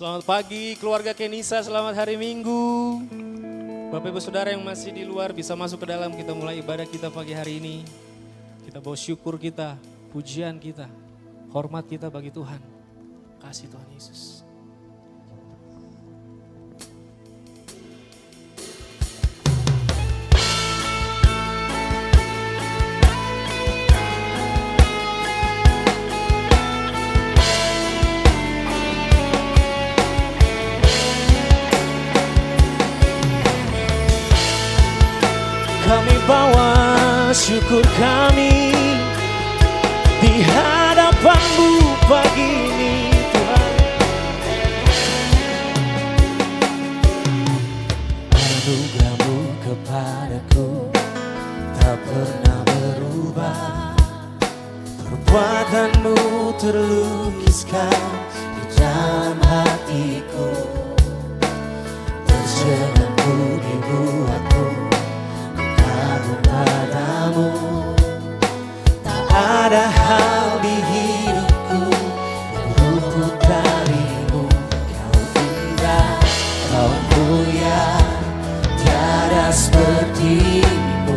Selamat pagi keluarga Kenisa, selamat hari Minggu. Bapak Ibu Saudara yang masih di luar bisa masuk ke dalam, kita mulai ibadah kita pagi hari ini. Kita bawa syukur kita, pujian kita, hormat kita bagi Tuhan. Kasih Tuhan Yesus. Kami bawa syukur kami di hadapan-Mu pagi ini Tuhan. Anugerah-Mu kepadaku tak pernah berubah. Perbuatan-Mu terlukiskan di dalam hatiku. Terjengangku dibuatku padamu, tak ada hal di hidupku yang luput darimu. Kau indah, kau mulia, tiada sepertimu.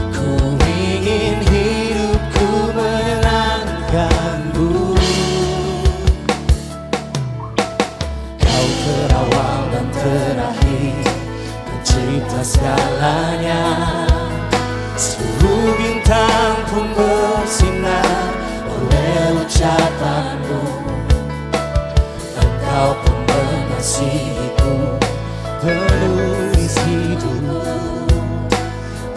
Ku ingin hidupku menyenangkan-Mu. Kau terawal dan terakhir, pencipta segalanya. Seluruh bintang pun bersinar oleh ucapan-Mu. Engkau pun mengasihiku, penulis hidup.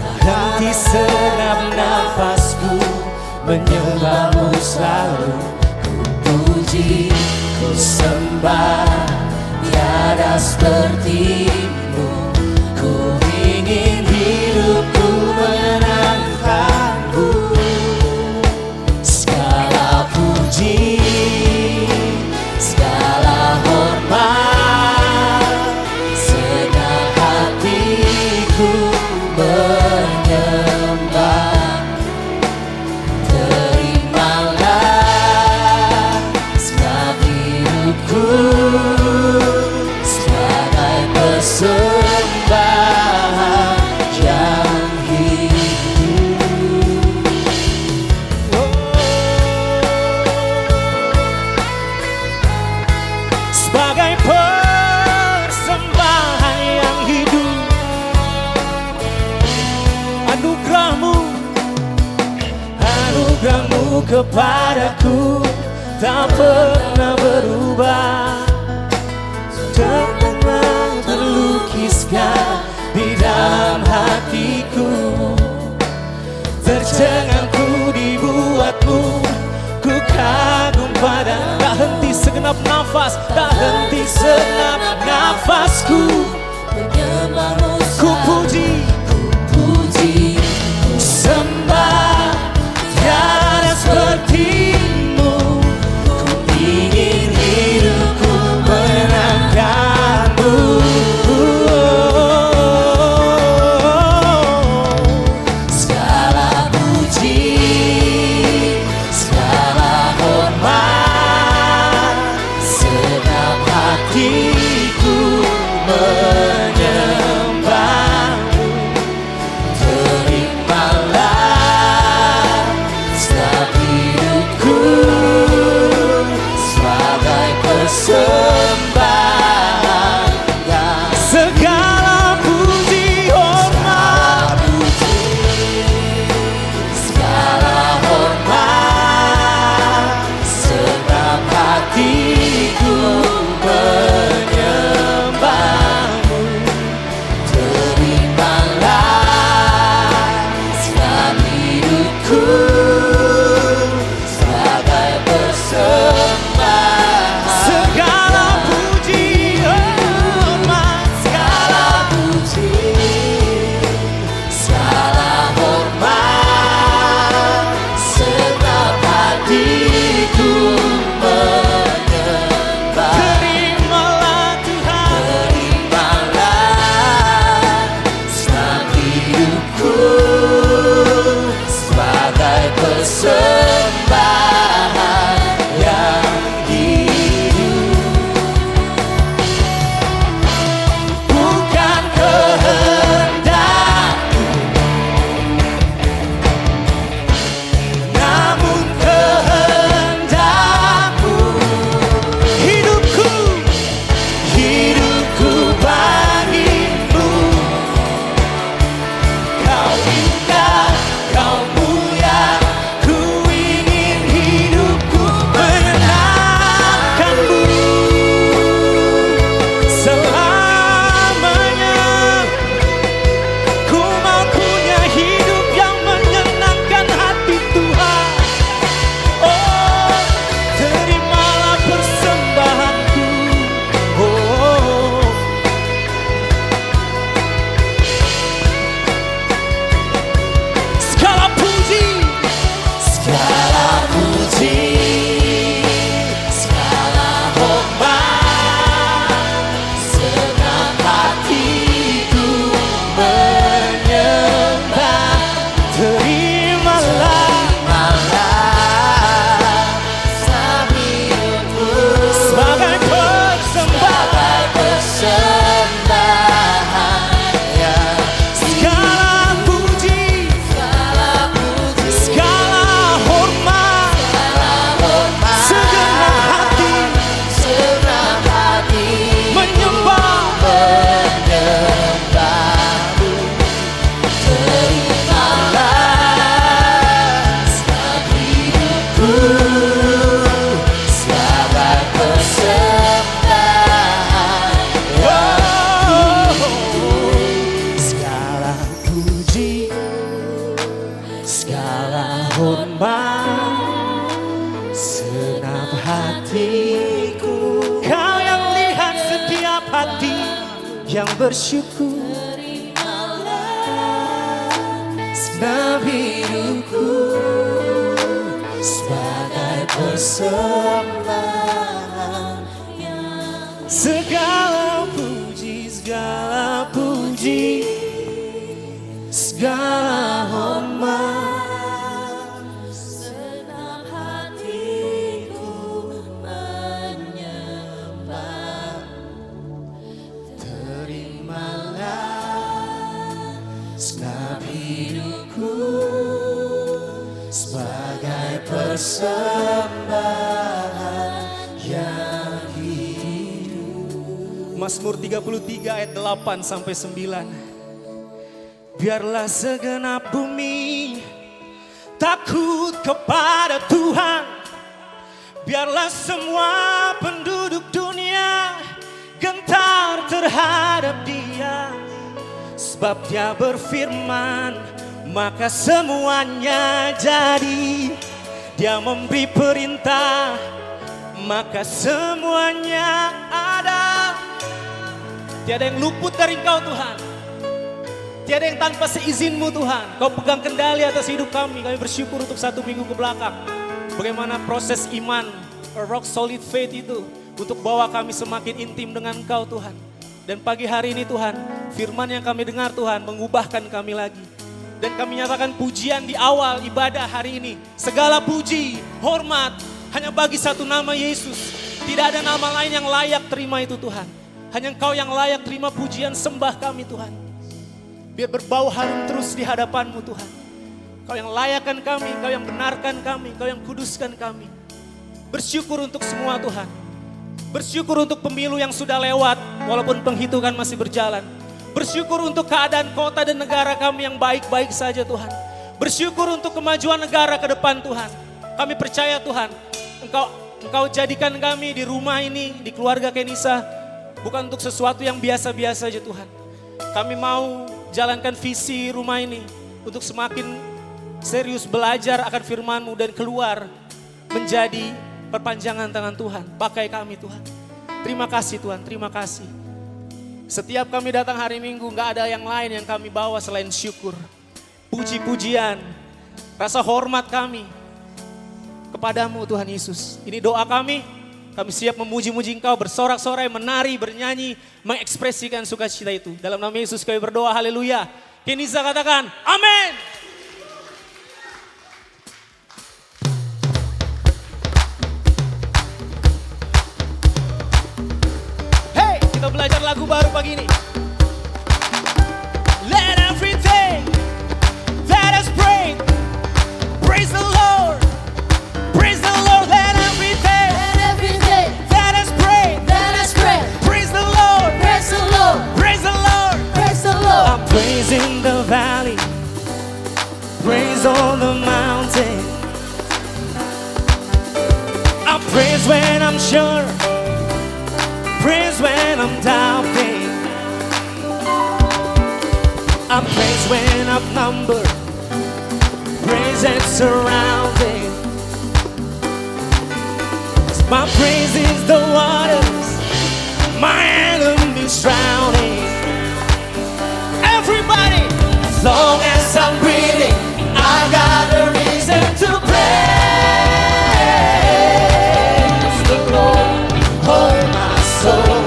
Tak henti segenap nafasku menyembah-Mu selalu. Ku puji, ku sembah, tiada seperti-Mu. Ku ingin hidupku menyenangkan-Mu. Segala puji, segala hormat, segenap hatiku menyembah. Terimalah segenap hidupku sebagai persembahan yang sebagai persembahan yang hidup. Anugerah-Mu kepadaku tak pernah berubah. Terkenang terlukiskan di dalam hatiku. Tercengangku dibuat-Mu, ku kagum pada. Tak henti segenap nafas, tak henti segenap nafasku menyembah-Mu. Ku puji, ku sembah, tiada seperti-Mu. Ku ingin hidupku menyenangkan-Mu. Segala puji, segala hormat, segenap hatiku menyembah-Mu. hatiku. Kau yang lihat setiap hati yang bersyukur. Segenap hidupku sebagai persembahan. Segala puji, segala puji, segala hormat. Segenap hatiku menyembah. Terimalah segenap hidupku sebagai persembahan yang hidup. Mazmur 33 ayat 8 sampai 9. Biarlah segenap bumi takut kepada Tuhan. Biarlah semua penduduk dunia gentar terhadap Dia. Sebab Dia berfirman, maka semuanya jadi. Dia memberi perintah, maka semuanya ada. Tiada yang luput dari Engkau Tuhan. Tiada yang tanpa seizinmu Tuhan. Kau pegang kendali atas hidup kami. Kami bersyukur untuk 1 minggu ke belakang. Bagaimana proses iman, rock solid faith itu. Untuk bawa kami semakin intim dengan Engkau Tuhan. Dan pagi hari ini Tuhan, firman yang kami dengar Tuhan mengubahkan kami lagi. Dan kami nyatakan pujian di awal ibadah hari ini. Segala puji, hormat, hanya bagi satu nama Yesus. Tidak ada nama lain yang layak terima itu Tuhan. Hanya Engkau yang layak terima pujian sembah kami Tuhan. Biar berbau harum terus di hadapan-Mu Tuhan. Kau yang layakkan kami, Kau yang benarkan kami, Kau yang kuduskan kami. Bersyukur untuk semua Tuhan. Bersyukur untuk pemilu yang sudah lewat walaupun penghitungan masih berjalan. Bersyukur untuk keadaan kota dan negara kami yang baik-baik saja Tuhan. Bersyukur untuk kemajuan negara ke depan Tuhan. Kami percaya Tuhan, Engkau jadikan kami di rumah ini, di keluarga Kenisa, bukan untuk sesuatu yang biasa-biasa saja Tuhan. Kami mau jalankan visi rumah ini untuk semakin serius belajar akan firman-Mu dan keluar menjadi perpanjangan tangan Tuhan. Pakai kami Tuhan. Terima kasih Tuhan, terima kasih. Setiap kami datang hari Minggu gak ada yang lain yang kami bawa selain syukur. Puji-pujian, rasa hormat kami kepadamu Tuhan Yesus. Ini doa kami siap memuji-muji Engkau, bersorak-sorai, menari, bernyanyi, mengekspresikan sukacita itu. Dalam nama Yesus kami berdoa, haleluya. Kenisa katakan, amin. Hey, kita belajar lagu baru pagi ini. Let everything that has prayed, praise the Lord. Praise the Lord, let everything that has prayed, praise the Lord, praise the Lord, praise the Lord, praise the Lord. I'm praising the valley, praise on the mountain. I praise when I'm sure, praise when I'm doubting. I praise when I'm numbered, praise and surrounding. My praise is the waters, my enemies drowning. Everybody, as long as I'm breathing, I got a reason to praise the Lord, oh my soul.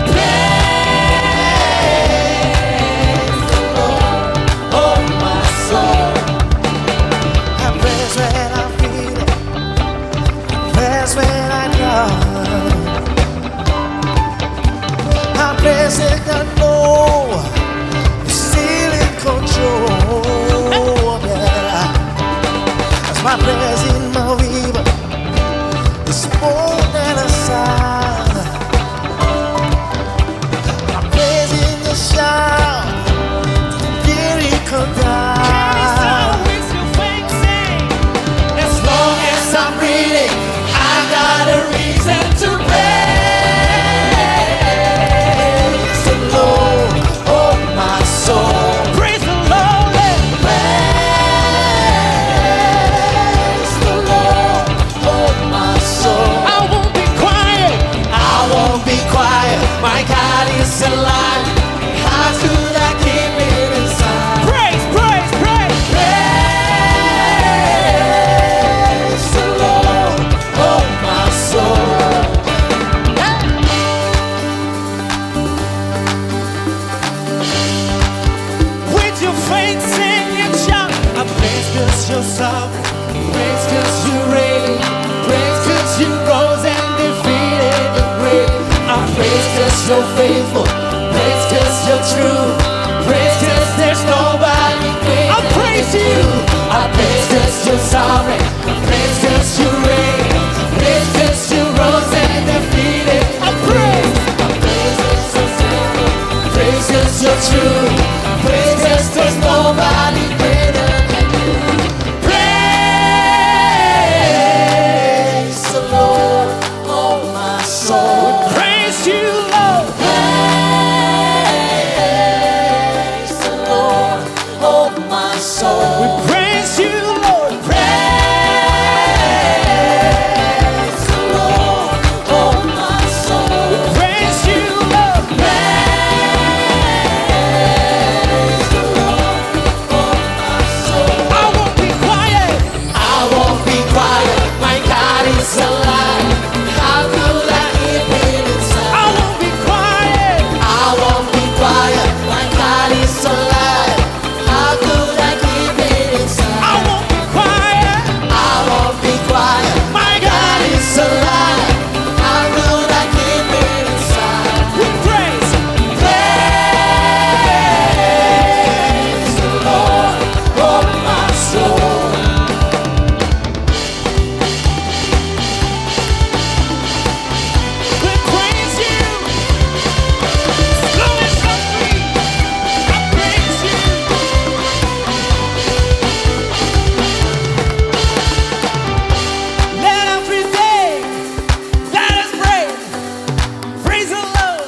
Praise the Lord, oh my soul. I praise when I feel it. Praise when I know, I praise it, I know you're still in control, yeah. As my praise in my river is more than a sound. My praise in the shout, here it come down. As long as I'm breathing, got a reason to praise the Lord, oh my soul. Praise the Lord, praise the Lord. so faithful. Praise 'cause you're true. Praise 'cause there's nobody greater than you. I praise 'cause you're sovereign. I praise 'cause you reign. Praise 'cause you rose and defeated. I praise 'cause you're faithful. Praise 'cause you're true. Praise 'cause there's nobody greater than you. Praise the Lord, oh my soul. Praise you, Lord. Praise the Lord, oh my soul. Praise you, Lord. Praise the Lord, oh my soul. Praise you, Lord. Praise the Lord, oh my soul. I won't be quiet. I won't be quiet. My God is alive. How could I keep it inside? I won't be quiet. I won't be quiet. My God is alive. How could I keep it inside? I won't be quiet. I won't be quiet. My God It's alive. How could I keep it inside? with praise. Praise the Lord, oh my soul. We praise you. Slow and softly. I praise you. Let everything let us praise. Praise the Lord.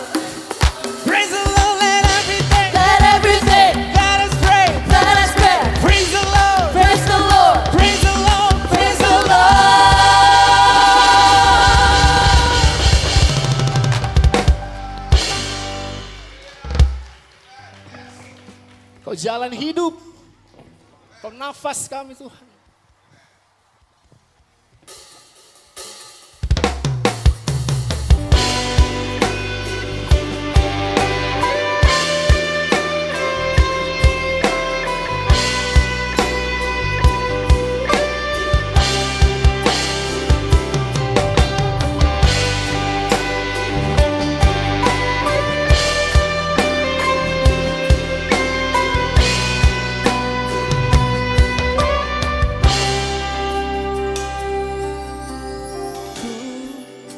Praise the Lord. Let everything Let everything let us praise. let us pray. Praise the Lord. Praise the Lord. Praise the Lord. Praise the Lord. Kau jalan hidup. Kau nafas kami Tuhan.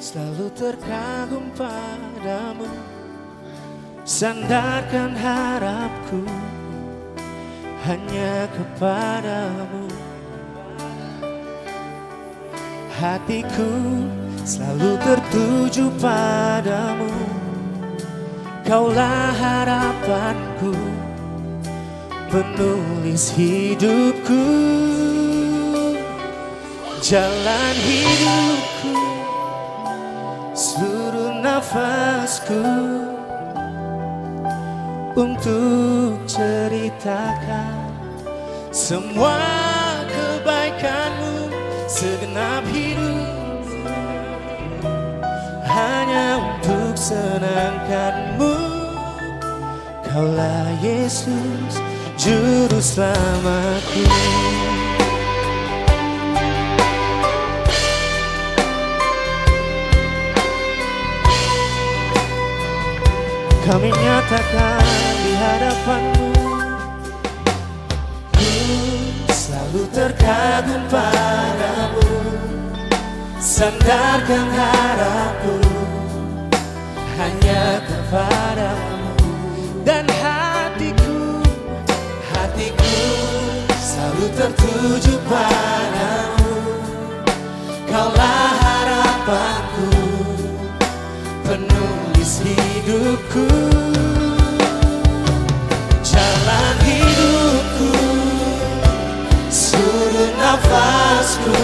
Selalu terkagum padamu, sandarkan harapku hanya kepadamu. Hatiku selalu tertuju padamu, Kaulah harapanku, penulis hidupku, jalan hidupku, seluruh nafasku, untuk ceritakan semua kebaikanmu, segenap hidup hanya untuk senangkanmu. Kaulah Yesus, Juru Selamatku. Kami nyatakan di hadapanmu, ku selalu terkagum padamu, sandarkan harapku hanya kepadamu. Dan hatiku selalu tertuju padamu, Kaulah harapanku, penulis hidupku, jalan hidupku, seluruh nafasku,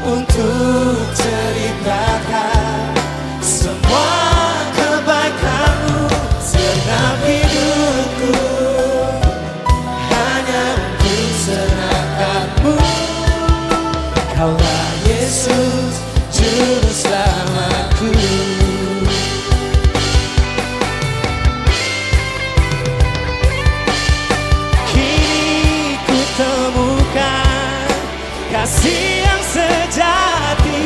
untuk ceritakan semua kebaikanmu, segenap hidupku hanya untuk senangkanmu. Kaulah Yesus, Juru Selamatku. Kini ku temukan kasih yang sejati,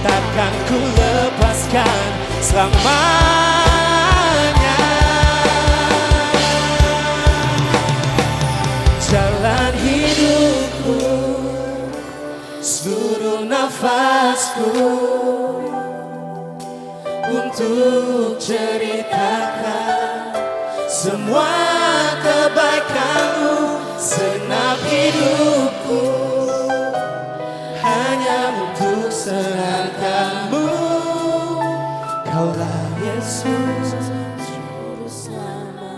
takkan ku selamanya. Jalan hidupku, seluruh nafasku, untuk ceritakan semua kebaikanmu. Senap hidupku hanya untuk senangkanmu. Kaulah Yesus,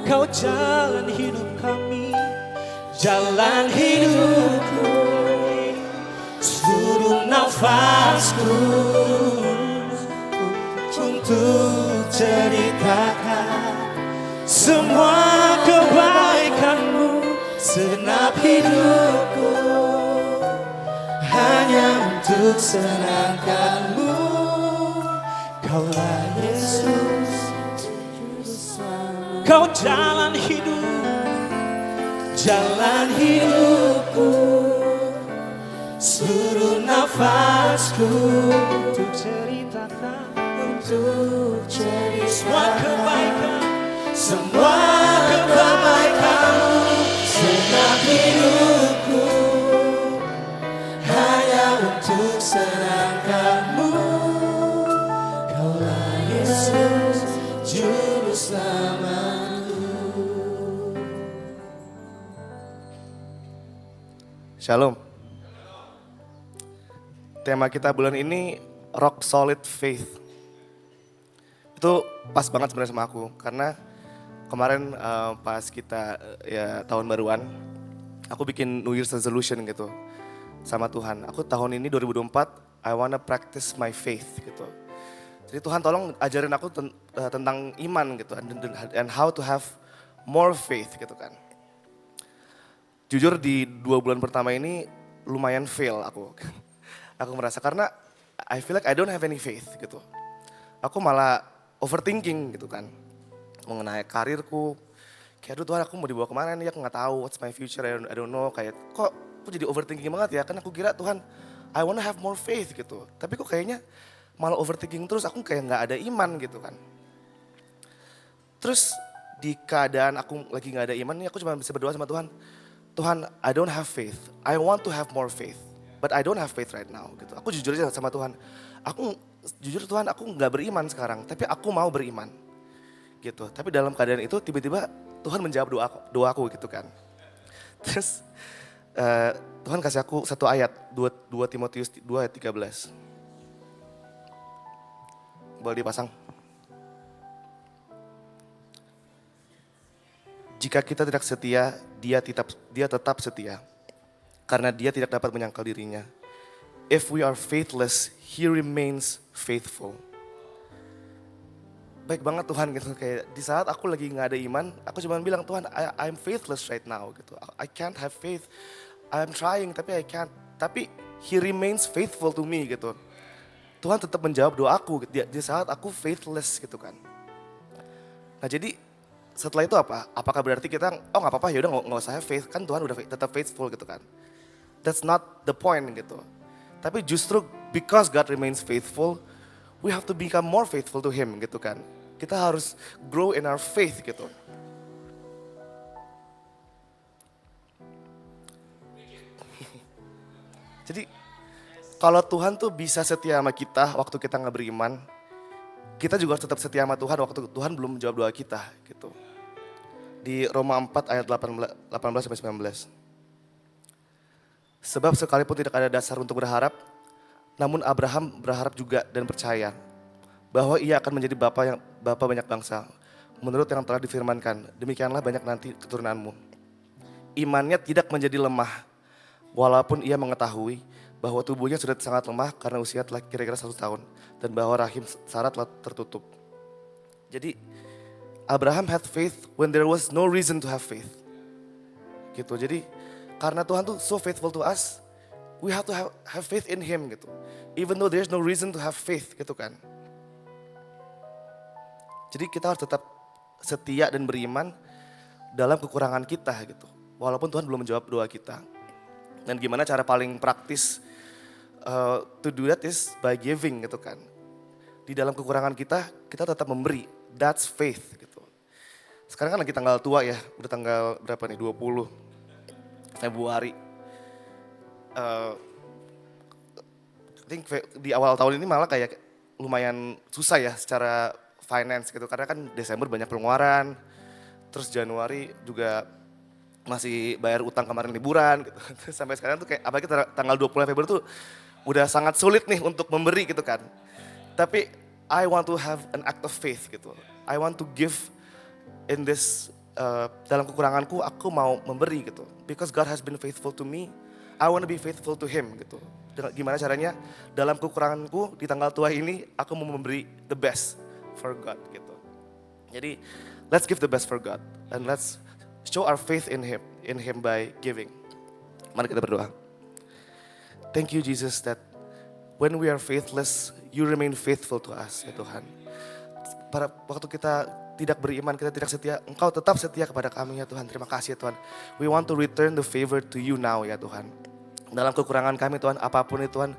Kau jalan hidup kami, jalan hidupku, seluruh nafasku, untuk ceritakan semua kebaikanmu. Senap hidupku hanya untuk senangkanmu. Kaulah Yesus, Kau jalan hidupku, seluruh nafasku, untuk ceritakan semua kebaikan, semua kebaikanmu. Senap hidupku hanya untuk senangkanmu. Kaulah Yesus, Juru Selamatku. Shalom. Tema kita bulan ini Rock Solid Faith. Itu pas banget sebenarnya sama aku karena kemarin pas kita ya tahun baruan, aku bikin New Year's resolution gitu sama Tuhan. Aku tahun ini 2024, I wanna practice my faith gitu. Jadi Tuhan tolong ajarin aku tentang iman gitu and how to have more faith gitu kan. Jujur di 2 bulan pertama ini lumayan fail aku. Aku merasa karena I feel like I don't have any faith gitu. Aku malah overthinking gitu kan. Mengenai karirku. Kayak aduh Tuhan aku mau dibawa kemana nih, aku gak tahu what's my future, I don't know. Kayak kok aku jadi overthinking banget ya. Kan aku kira Tuhan I wanna have more faith gitu. Tapi kok kayaknya malah overthinking terus, aku kayak gak ada iman gitu kan. Terus di keadaan aku lagi gak ada iman nih, aku cuma bisa berdoa sama Tuhan. Tuhan, I don't have faith. I want to have more faith. But I don't have faith right now gitu. Aku jujur aja sama Tuhan. Jujur Tuhan, aku gak beriman sekarang. Tapi aku mau beriman. Gitu. Tapi dalam keadaan itu tiba-tiba Tuhan menjawab doaku gitu kan. Terus Tuhan kasih aku satu ayat. 2 Timotius 2 ayat 13. Boleh dipasang. Jika kita tidak setia, dia tetap setia. Karena dia tidak dapat menyangkal dirinya. If we are faithless, he remains faithful. Baik banget Tuhan gitu, kayak di saat aku lagi gak ada iman, aku cuma bilang Tuhan, I'm faithless right now gitu. I can't have faith. I'm trying tapi I can't. Tapi he remains faithful to me gitu. Tuhan tetap menjawab doaku di saat aku faithless gitu kan. Nah jadi setelah itu apa? Apakah berarti kita gak apa-apa ya udah nggak usah have faith, kan Tuhan udah tetap faithful gitu kan. That's not the point gitu. Tapi justru because God remains faithful, we have to become more faithful to Him gitu kan. Kita harus grow in our faith gitu. Jadi kalau Tuhan tuh bisa setia sama kita waktu kita gak beriman, kita juga harus tetap setia sama Tuhan waktu Tuhan belum menjawab doa kita gitu. Di Roma 4 ayat 18-19. Sebab sekalipun tidak ada dasar untuk berharap, namun Abraham berharap juga dan percaya bahwa ia akan menjadi bapa banyak bangsa. Menurut yang telah difirmankan, demikianlah banyak nanti keturunanmu. Imannya tidak menjadi lemah, walaupun ia mengetahui bahwa tubuhnya sudah sangat lemah karena usia telah kira-kira 1 tahun. Dan bahwa rahim Sarah telah tertutup. Jadi Abraham had faith when there was no reason to have faith. Gitu, jadi karena Tuhan tuh so faithful to us, we have to have faith in Him gitu. Even though there's no reason to have faith gitu kan. Jadi kita harus tetap setia dan beriman dalam kekurangan kita gitu. Walaupun Tuhan belum menjawab doa kita. Dan gimana cara paling praktis to do that is by giving gitu kan. di dalam kekurangan kita tetap memberi. That's faith gitu. Sekarang kan lagi tanggal tua ya, udah tanggal berapa nih, 20 Februari. I think di awal tahun ini malah kayak lumayan susah ya secara finance gitu. Karena kan Desember banyak pengeluaran, terus Januari juga masih bayar utang kemarin liburan gitu. Sampai sekarang tuh kayak apalagi tanggal 20 Februari tuh udah sangat sulit nih untuk memberi gitu kan. Tapi I want to have an act of faith gitu. I want to give in this, dalam kekuranganku aku mau memberi gitu. Because God has been faithful to me, I want to be faithful to Him gitu. Gimana caranya dalam kekuranganku di tanggal tua ini aku mau memberi the best for God gitu. Jadi let's give the best for God and let's show our faith in Him by giving. Mari kita berdoa. Thank you Jesus that when we are faithless, you remain faithful to us ya Tuhan. Pada waktu kita tidak beriman, kita tidak setia, Engkau tetap setia kepada kami ya Tuhan. Terima kasih ya Tuhan. We want to return the favor to you now ya Tuhan. Dalam kekurangan kami Tuhan, apapun itu Tuhan,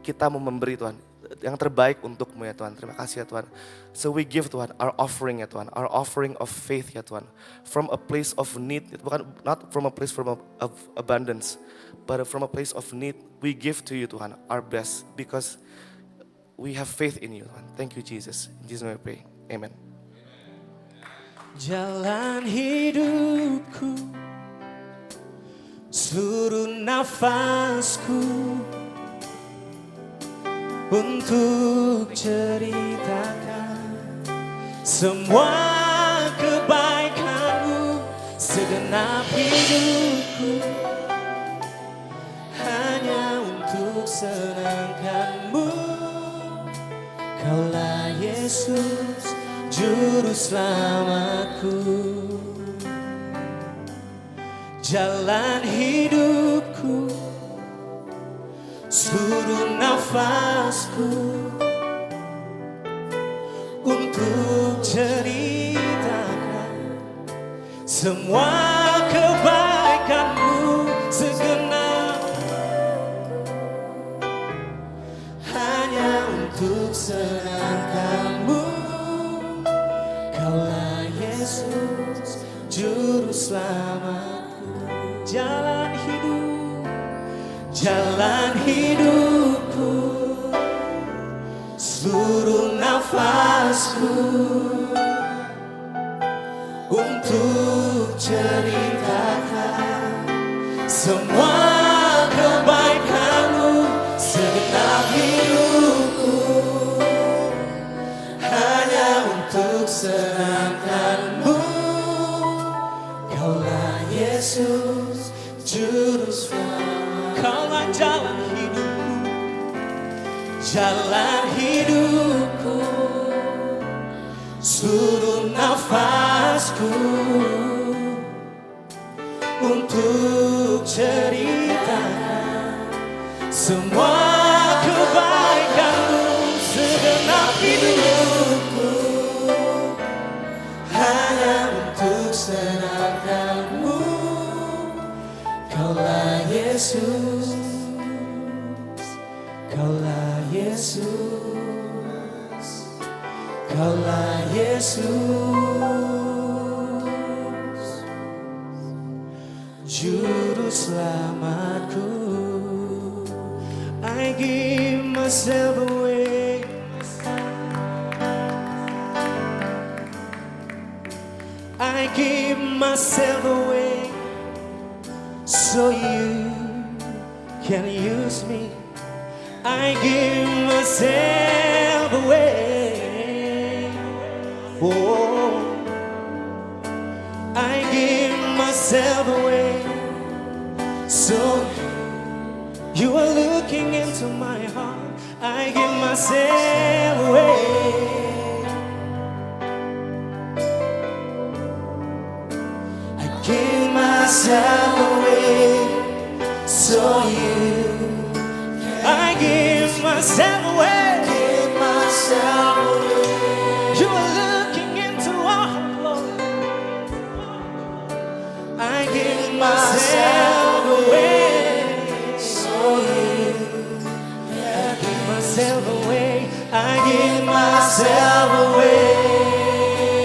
kita mau memberi Tuhan. Yang terbaik untukmu ya Tuhan. Terima kasih ya Tuhan. So we give Tuhan our offering ya Tuhan. Our offering of faith ya Tuhan. From a place of need, bukan not from a place of abundance, but from a place of need, we give to you Tuhan our best because we have faith in you Tuhan. Thank you Jesus. In Jesus name we pray. Amen. Jalan hidupku, seluruh nafasku untuk ceritakan semua kebaikanmu. Segenap hidupku hanya untuk senangkanmu. Kaulah Yesus, Juru Selamatku. Jalan hidupku, seluruh nafasku untuk ceritakan semua kebaikanmu. Segenap hanya untuk senangkanmu. Kaulah Yesus, Juru Selamatku. Jalan hidupku, seluruh nafasku untuk ceritakan semua kebaikanmu. Segenap hidupku hanya untuk senangkanmu. Kaulah Yesus, Juru Selamat. Kaulah jalan hidupku, seluruh nafasku untuk ceritakan semua kebaikanmu. Segenap hidupku hanya untuk senangkanmu. Kaulah Yesus, Kaulah Yesus, Kaulah Yesus, Juru Selamatku. I give myself away, I give myself away, so you can use me. I give myself away. Oh, I give myself away. So you are looking into my heart. I give myself away. I give myself away. So I give myself away. Give myself away. You are looking into our heart, Lord. I give myself away. So I give myself away. I give myself myself away.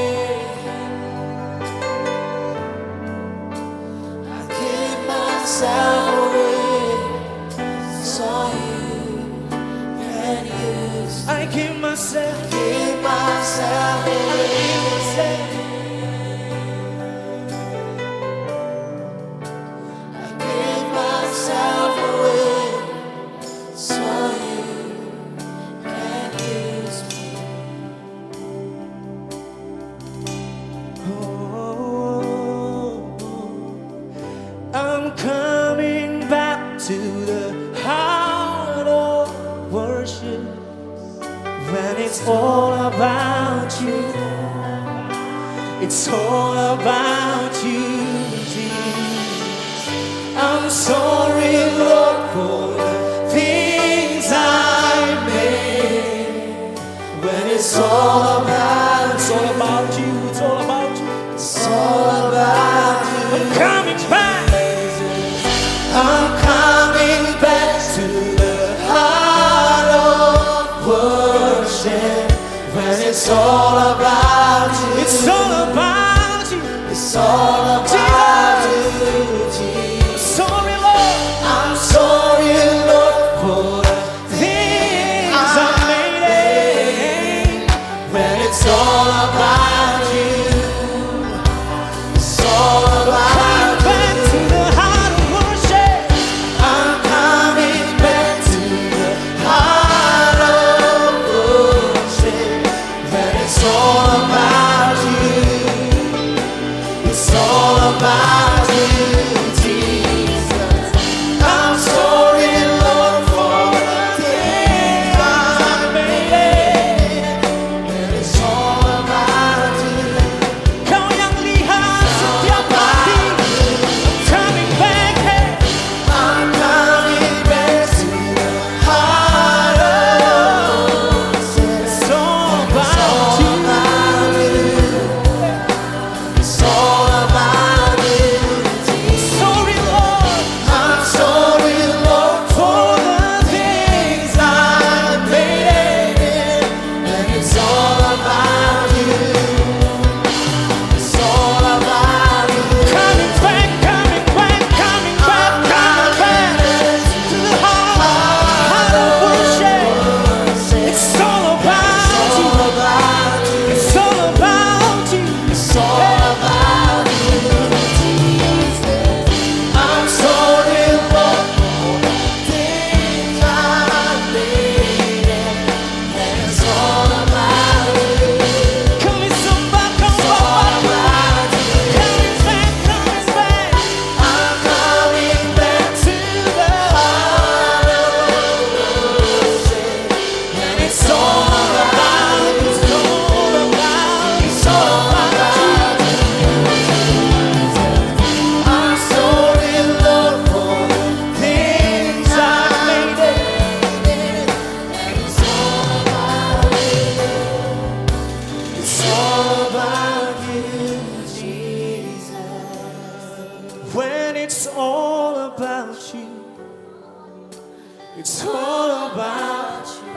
I give myself away so you can use me. I give myself, Give myself away. I give myself away so you can use me. I'm coming back to the heart of worship when it's all about you. It's all about you, Jesus. I'm sorry, Lord, for the things I made. When it's all about you, it's all about you. It's all about you. I'm coming back. I'm coming back to the heart of worship when it's all about you. It's all about you. It's all about you, Jesus. Sorry, Lord. I'm sorry, Lord, for the Things I made. when it's all about you. It's all about Back to the heart of worship. I'm coming back to the heart of worship when it's all about you. It's all about you, Jesus. I'm sorry, Lord, for the things I made. When it's all about you. Kau yang lihat setiap hati. Coming back, hey. I'm coming back to the heart of worship. It's all about you. It's all about you, Jesus. Sorry, Lord, I'm sorry, Lord, for the things I made it. And it's all about you. It's all about you. coming back, coming back, coming back, coming back to the heart of worship. It's all about you. It's all about you. It's all about you, Jesus. I'm sorry, Lord, for the things I made it. And it's all about you. Coming back, coming back, coming back, coming back. I'm coming back to the heart of worship. And it's all about you. It's all about. It's all about you. I'm sorry, Lord, for the things I made it. And it's all about you. It's all about you, Jesus. When it's all about you, it's all about you.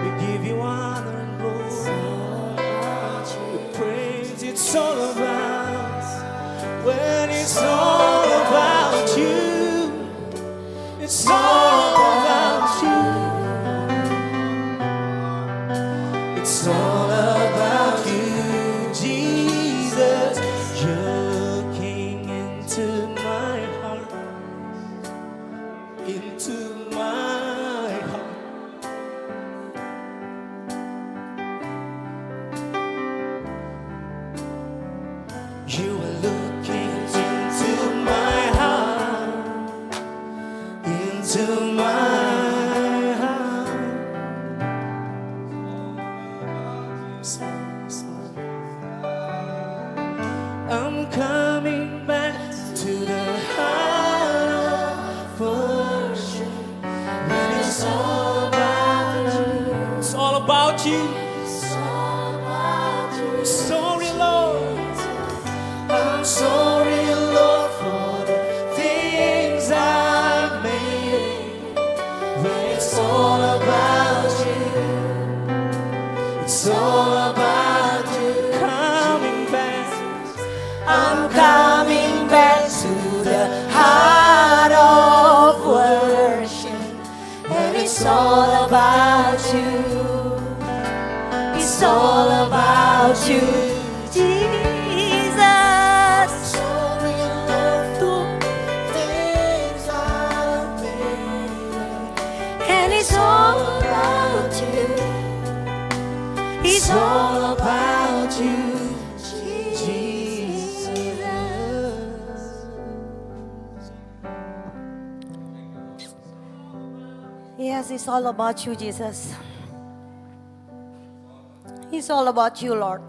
We give you honor and glory. We praise, it's all about. When it's all about you, it's all about you. It's all about you, Jesus. You're looking into my heart, into my heart. You are looking into my heart, into my heart. I'm coming back to the heart of worship. When it's all about you, it's all about you. Sorry, Lord. I'm sorry, Lord, for the things I made. When it's all about you, It's all about you. It's all about you, Jesus. Sorry, love the things I've made. And it's all about you. It's all about you, Jesus. Yes, it's all about you, Jesus. It's all about you, Lord.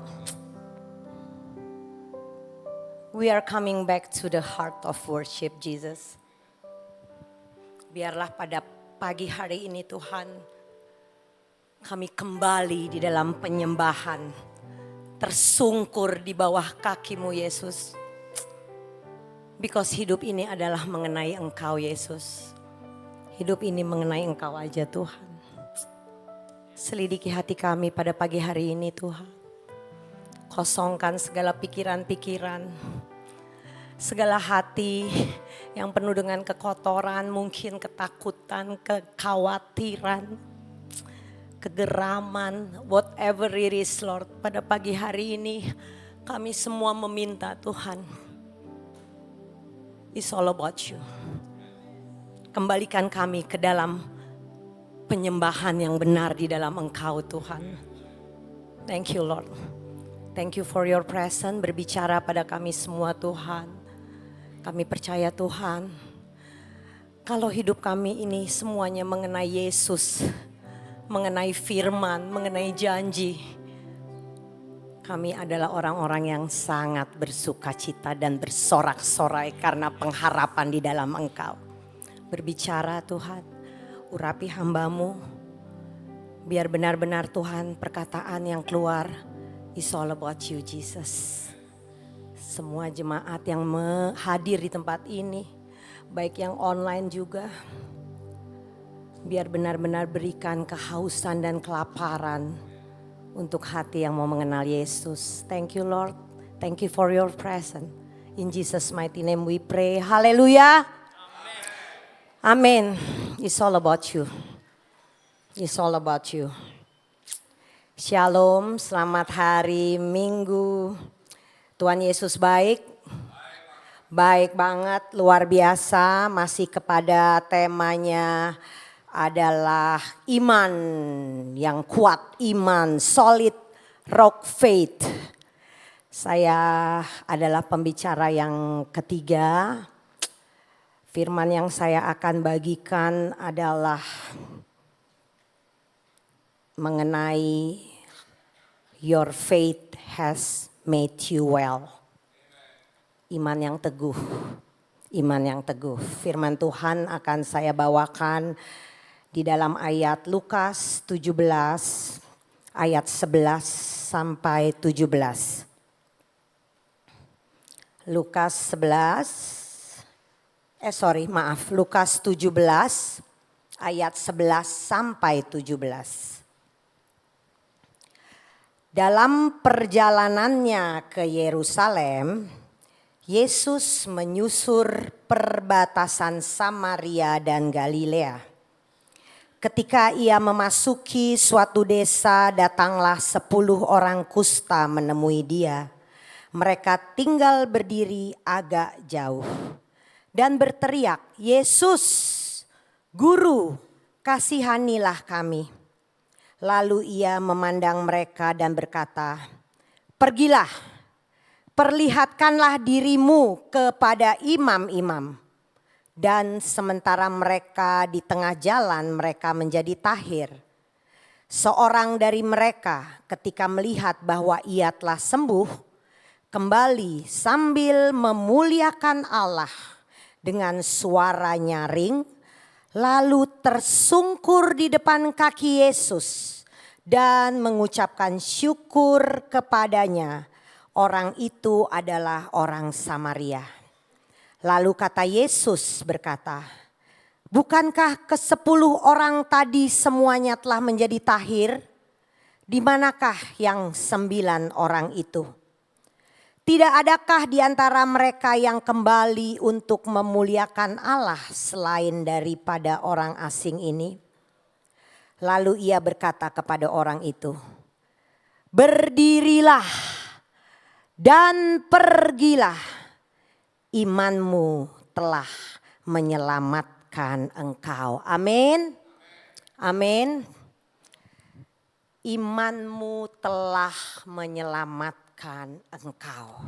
We are coming back to the heart of worship, Jesus. Biarlah pada pagi hari ini Tuhan, kami kembali di dalam penyembahan, tersungkur di bawah kaki-Mu Yesus. Because hidup ini adalah mengenai Engkau Yesus. Hidup ini mengenai Engkau aja Tuhan. Selidiki hati kami pada pagi hari ini Tuhan. Kosongkan segala pikiran-pikiran, segala hati yang penuh dengan kekotoran, mungkin ketakutan, kekhawatiran, kegeraman, whatever it is Lord. Pada pagi hari ini kami semua meminta Tuhan, it's all about you. Kembalikan kami ke dalam penyembahan yang benar di dalam Engkau Tuhan. Thank you Lord. Thank you for your presence berbicara pada kami semua Tuhan. Kami percaya Tuhan, kalau hidup kami ini semuanya mengenai Yesus, mengenai firman, mengenai janji, kami adalah orang-orang yang sangat bersuka cita dan bersorak-sorai karena pengharapan di dalam Engkau. Berbicara Tuhan, urapi hamba-Mu, biar benar-benar Tuhan perkataan yang keluar, it's all about you Jesus. Semua jemaat yang hadir di tempat ini, baik yang online juga, biar benar-benar berikan kehausan dan kelaparan untuk hati yang mau mengenal Yesus. Thank you Lord, thank you for your presence. In Jesus mighty name we pray, haleluya. Amin. It's all about you. It's all about you. Shalom, selamat hari Minggu. Tuhan Yesus baik. Baik banget, luar biasa. Masih kepada temanya adalah iman yang kuat, iman solid, rock faith. Saya adalah pembicara yang ketiga. Firman yang saya akan bagikan adalah mengenai your faith has made you well. Iman yang teguh, iman yang teguh. Firman Tuhan akan saya bawakan di dalam ayat Lukas 17 ayat 11 sampai 17. Lukas 17 ayat 11 sampai 17. Dalam perjalanannya ke Yerusalem, Yesus menyusur perbatasan Samaria dan Galilea. Ketika ia memasuki suatu desa, datanglah 10 orang kusta menemui dia. Mereka tinggal berdiri agak jauh dan berteriak, "Yesus, Guru, kasihanilah kami." Lalu ia memandang mereka dan berkata, "Pergilah, perlihatkanlah dirimu kepada imam-imam." Dan sementara mereka di tengah jalan, mereka menjadi tahir. Seorang dari mereka ketika melihat bahwa ia telah sembuh, kembali sambil memuliakan Allah dengan suara nyaring, lalu tersungkur di depan kaki Yesus dan mengucapkan syukur kepadanya. Orang itu adalah orang Samaria. Lalu kata Yesus berkata, "Bukankah ke-10 orang tadi semuanya telah menjadi tahir? Di manakah yang 9 orang itu? Tidak adakah di antara mereka yang kembali untuk memuliakan Allah selain daripada orang asing ini?" Lalu ia berkata kepada orang itu, berdirilah dan pergilah, imanmu telah menyelamatkan engkau. Amin. Amin. Imanmu telah menyelamatkan engkau.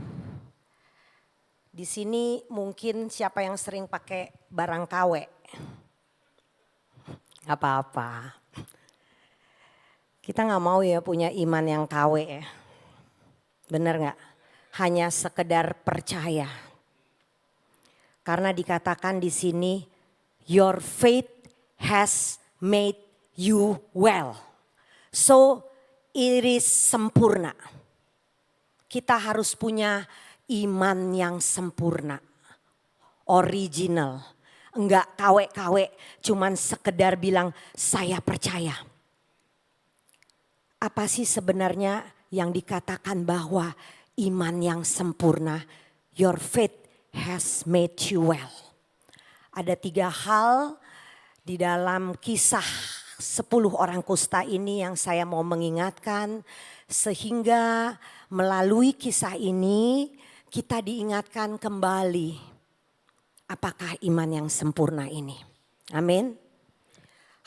Di sini mungkin siapa yang sering pakai barang KW? Gak apa-apa. Kita gak mau ya punya iman yang KW ya. Bener gak? Hanya sekedar percaya. Karena dikatakan di sini, your faith has made you well. So it is sempurna. Kita harus punya iman yang sempurna. Original. Enggak KW-KW, cuman sekedar bilang saya percaya. Apa sih sebenarnya yang dikatakan bahwa iman yang sempurna? Your faith has made you well. Ada 3 hal di dalam kisah 10 orang kusta ini yang saya mau mengingatkan. Sehingga melalui kisah ini kita diingatkan kembali. Apakah iman yang sempurna ini? Amin.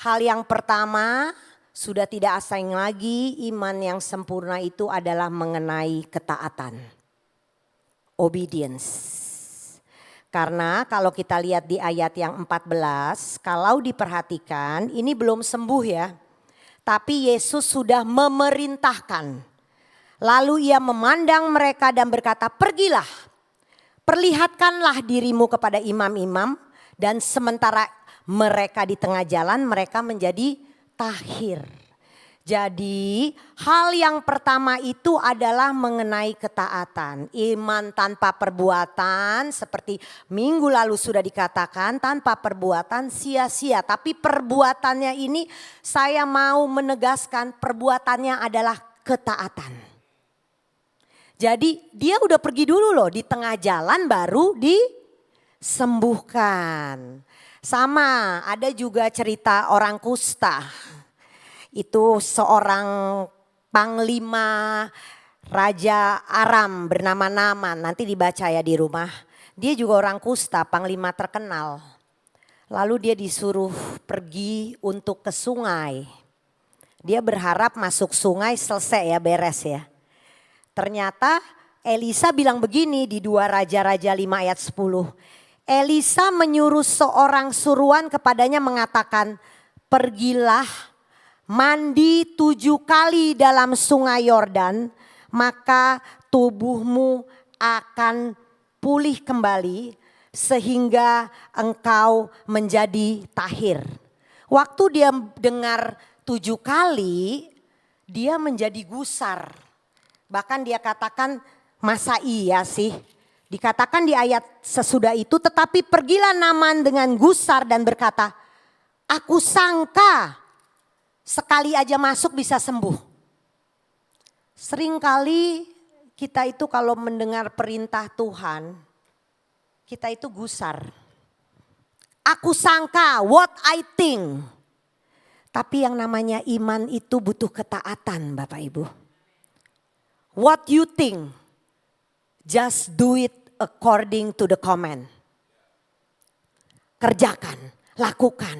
Hal yang pertama sudah tidak asing lagi, iman yang sempurna itu adalah mengenai ketaatan. Obedience. Karena kalau kita lihat di ayat yang 14, kalau diperhatikan ini belum sembuh ya. Tapi Yesus sudah memerintahkan. Lalu ia memandang mereka dan berkata, pergilah, perlihatkanlah dirimu kepada imam-imam. Dan sementara mereka di tengah jalan, mereka menjadi tahir. Jadi hal yang pertama itu adalah mengenai ketaatan. Iman tanpa perbuatan seperti minggu lalu sudah dikatakan, tanpa perbuatan sia-sia. Tapi perbuatannya ini saya mau menegaskan, perbuatannya adalah ketaatan. Jadi dia udah pergi dulu loh, di tengah jalan baru disembuhkan. Sama ada juga cerita orang kusta. Itu seorang panglima Raja Aram bernama Naaman. Nanti dibaca ya di rumah. Dia juga orang kusta, panglima terkenal. Lalu dia disuruh pergi untuk ke sungai. Dia berharap masuk sungai selesai ya, beres ya. Ternyata Elisa bilang begini di 2 Raja-Raja 5 ayat 10. Elisa menyuruh seorang suruhan kepadanya mengatakan, pergilah mandi 7 kali dalam sungai Yordan, maka tubuhmu akan pulih kembali sehingga engkau menjadi tahir. Waktu dia dengar 7 kali, dia menjadi gusar. Bahkan dia katakan, masa iya sih? Dikatakan di ayat sesudah itu, tetapi pergilah Naaman dengan gusar dan berkata, aku sangka sekali aja masuk bisa sembuh. Seringkali kita itu kalau mendengar perintah Tuhan, kita itu gusar. Aku sangka, what I think. Tapi yang namanya iman itu butuh ketaatan Bapak Ibu. What you think, just do it according to the command. Kerjakan, lakukan.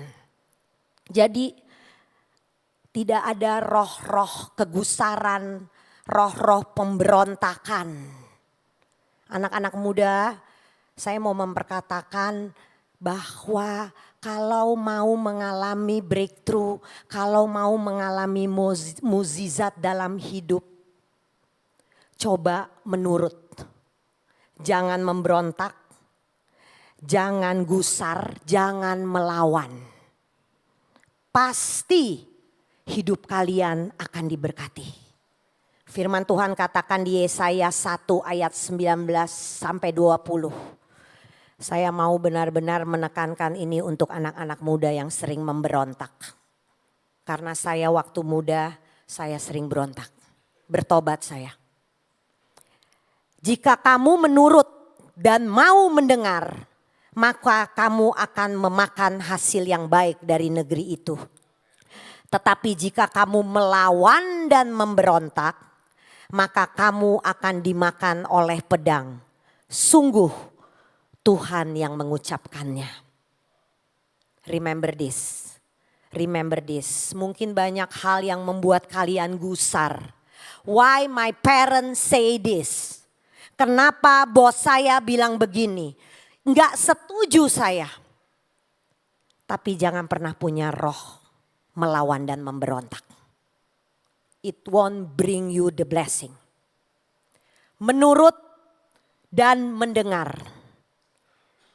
Jadi tidak ada roh-roh kegusaran, roh-roh pemberontakan. Anak-anak muda, saya mau memperkatakan bahwa kalau mau mengalami breakthrough, kalau mau mengalami mukjizat dalam hidup, coba menurut. Jangan memberontak, jangan gusar, jangan melawan. Pasti hidup kalian akan diberkati. Firman Tuhan katakan di Yesaya 1 ayat 19 sampai 20. Saya mau benar-benar menekankan ini untuk anak-anak muda yang sering memberontak. Karena saya waktu muda saya sering berontak. Bertobat saya. Jika kamu menurut dan mau mendengar, maka kamu akan memakan hasil yang baik dari negeri itu. Tetapi jika kamu melawan dan memberontak, maka kamu akan dimakan oleh pedang. Sungguh Tuhan yang mengucapkannya. Remember this. Remember this. Mungkin banyak hal yang membuat kalian gusar. Why my parents say this? Kenapa bos saya bilang begini? Enggak setuju saya. Tapi jangan pernah punya roh melawan dan memberontak. It won't bring you the blessing. Menurut dan mendengar.